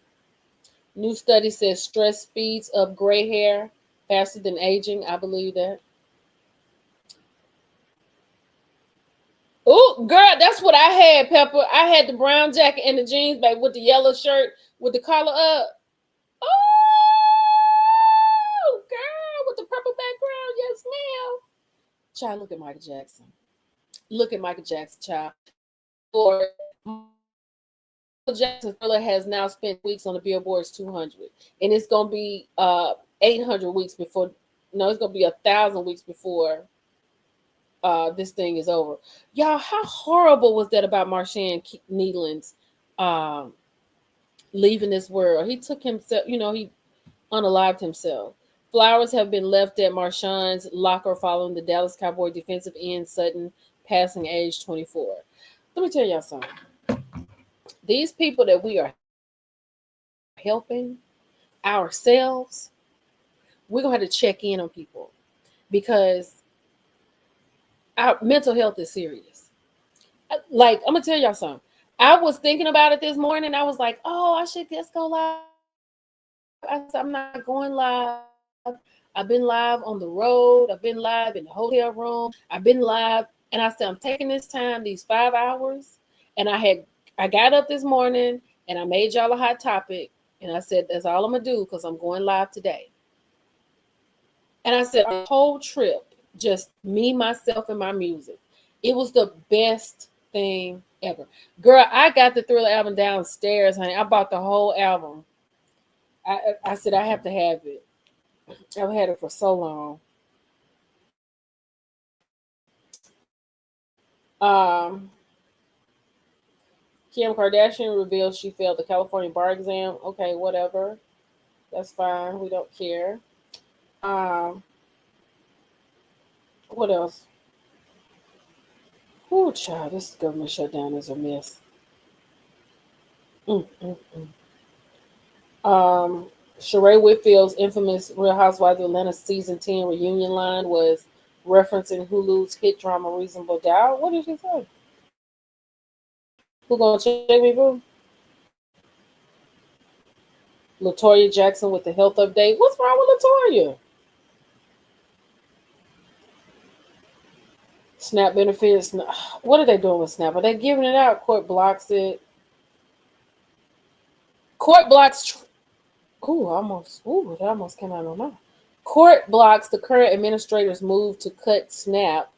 New study says stress speeds up gray hair faster than aging. I believe that. Oh, girl, that's what I had, Pepper. I had the brown jacket and the jeans, babe, with the yellow shirt with the collar up. Oh, girl, with the purple background. Yes, ma'am. Child, look at Michael Jackson. Look at Michael Jackson, child. For Michael Jackson Thriller has now spent weeks on the Billboard's 200, and it's gonna be 800 weeks before. No, it's gonna be 1,000 weeks before this thing is over. Y'all, how horrible was that about Marshawn Needland's um, leaving this world? He took himself. He unalived himself. Flowers have been left at Marshawn's locker following the Dallas Cowboy defensive end Sutton passing age 24. Let me tell y'all something. These people that we are helping ourselves, we're going to have to check in on people because our mental health is serious. Like, I'm going to tell y'all something. I was thinking about it this morning. I was like, oh, I should just go live. I said, I'm not going live. I've been live on the road. I've been live in the hotel room. I've been live. And I said, I'm taking this time, these 5 hours. And I got up this morning and I made y'all a hot topic. And I said, that's all I'm going to do because I'm going live today. And I said, our whole trip, just me, myself, and my music. It was the best thing ever. Girl, I got the Thriller album downstairs, honey. I bought the whole album. I said, I have to have it. I've had it for so long. Um, Kim Kardashian reveals she failed the California bar exam. Okay, whatever. That's fine. We don't care. Um, what else? Oh, child, this government shutdown is a mess. Mm, mm, mm. Sheree Whitfield's infamous Real Housewives of Atlanta season 10 reunion line was referencing Hulu's hit drama Reasonable Doubt. What did she say? Who gonna check me, boo? Latoya Jackson with the health update. What's wrong with Latoya? Snap benefits. What are they doing with Snap? Are they giving it out? Court blocks it. Court blocks. That almost came out of my mouth. Court blocks the current administrator's move to cut SNAP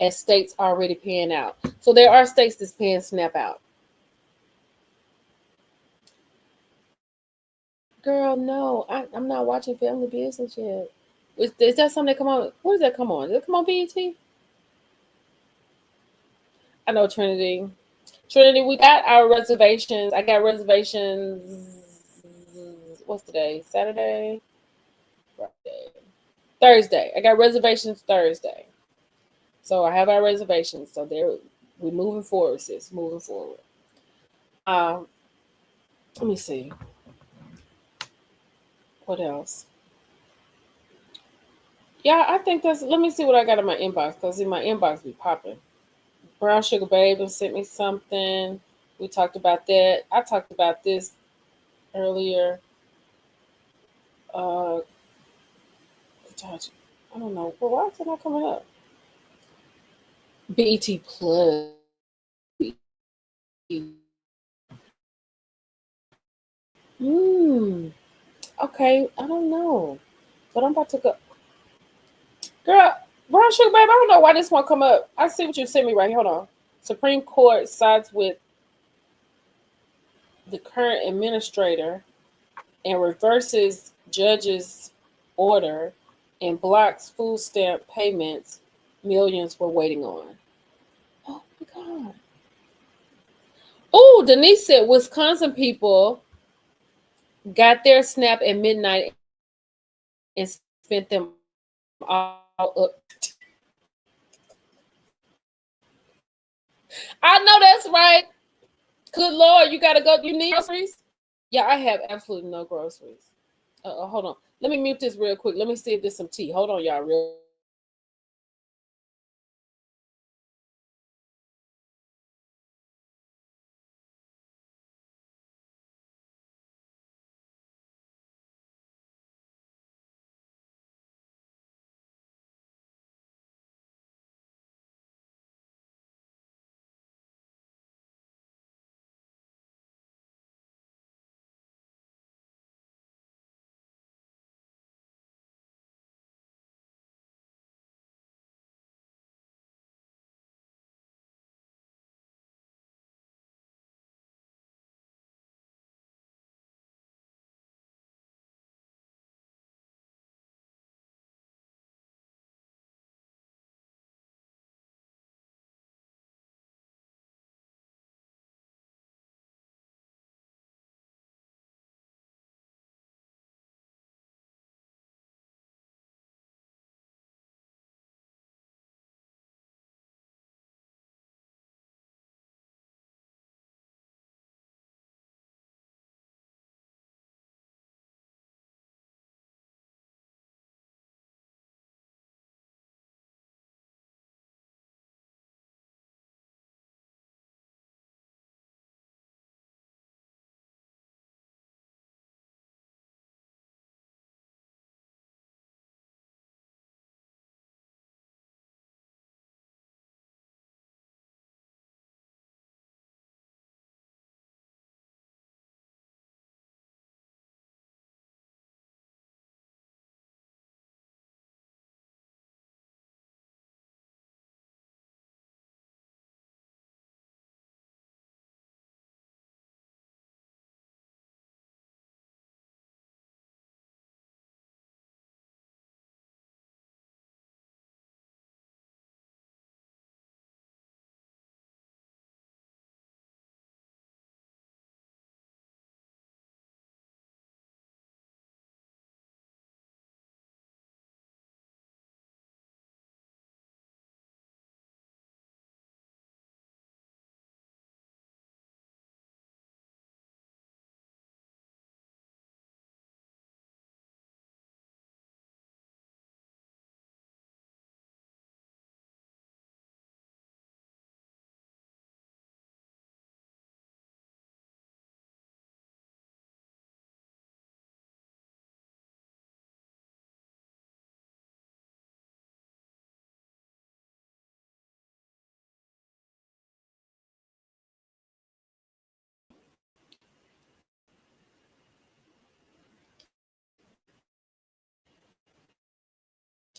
as states already paying out. So there are states that's paying SNAP out. Girl, no, I'm not watching Family Business yet. Is that something that come on? Where does that come on? Does it come on BET? I know Trinity. Trinity, we got our reservations. I got reservations. What's today? Saturday? Friday. Thursday. I got reservations Thursday. So I have our reservations. So we're moving forward, sis. Moving forward. Um, let me see. What else? Yeah, I think that's. Let me see what I got in my inbox because in my inbox be popping. Brown Sugar Babe sent me something. We talked about that. I talked about this earlier. Uh, I don't know. Well, why is it not coming up? BET Plus. Hmm. Okay. I don't know. But I'm about to go. Girl, Brown Sugar Babe, I don't know why this won't come up. I see what you sent me right here. Hold on. Supreme Court sides with the current administrator and reverses judge's order and blocks food stamp payments millions were waiting on. Oh my God. Oh, Denise said Wisconsin people got their SNAP at midnight and spent them all up. I know that's right. Good Lord, you gotta go. You need groceries? Yeah, I have absolutely no groceries. Hold on. Let me mute this real quick. Let me see if there's some tea. Hold on, y'all, real quick.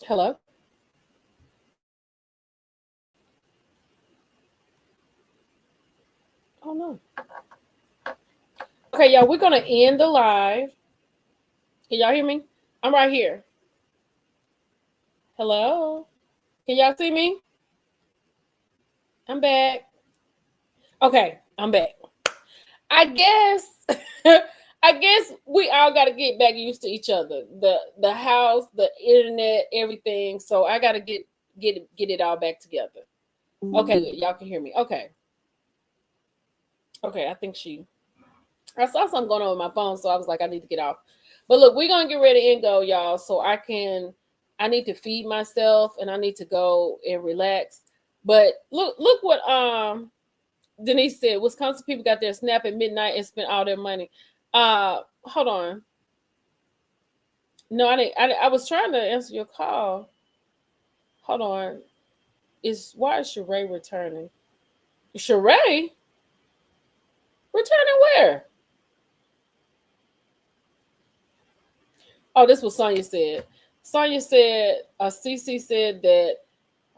Hello? Oh no. Okay, y'all, we're gonna end the live. Can y'all hear me? I'm right here. Hello? Can y'all see me? I'm back. Okay, I'm back. I guess I guess we all gotta get back used to each other. The house, the internet, everything. So I gotta get it all back together. Okay, good. Y'all can hear me. Okay. Okay, I saw something going on with my phone, so I was like, I need to get off. But look, we're gonna get ready and go, y'all. So I need to feed myself and I need to go and relax. But look what Denise said. Wisconsin people got their snap at midnight and spent all their money. Hold on. No, I didn't. I was trying to answer your call. Hold on. Why is Sheree returning? Sheree returning where? Oh, this was Sonya said. Sonya said, CC said that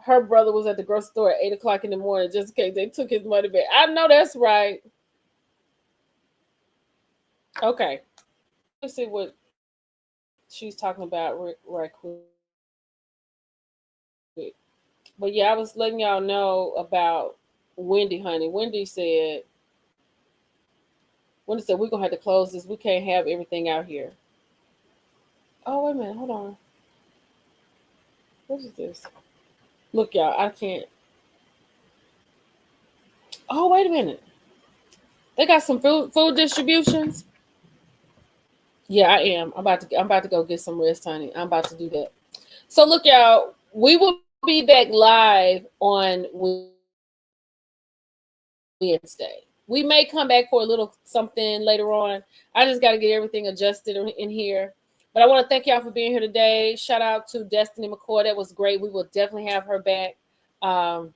her brother was at the grocery store at 8 o'clock in the morning just in case they took his money back. I know that's right. Okay. Let's see what she's talking about right quick. But yeah, I was letting y'all know about Wendy, honey. Wendy said we're gonna have to close this. We can't have everything out here. Oh, wait a minute, hold on. What is this? Look, y'all, I can't. Oh, wait a minute. They got some food distributions. Yeah, I am. I'm about to go get some rest, honey. I'm about to do that. So look, y'all, we will be back live on Wednesday. We may come back for a little something later on. I just got to get everything adjusted in here. But I want to thank y'all for being here today. Shout out to Destiny McCoy. That was great. We will definitely have her back. Um,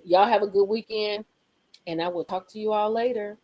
y'all have a good weekend, and I will talk to you all later.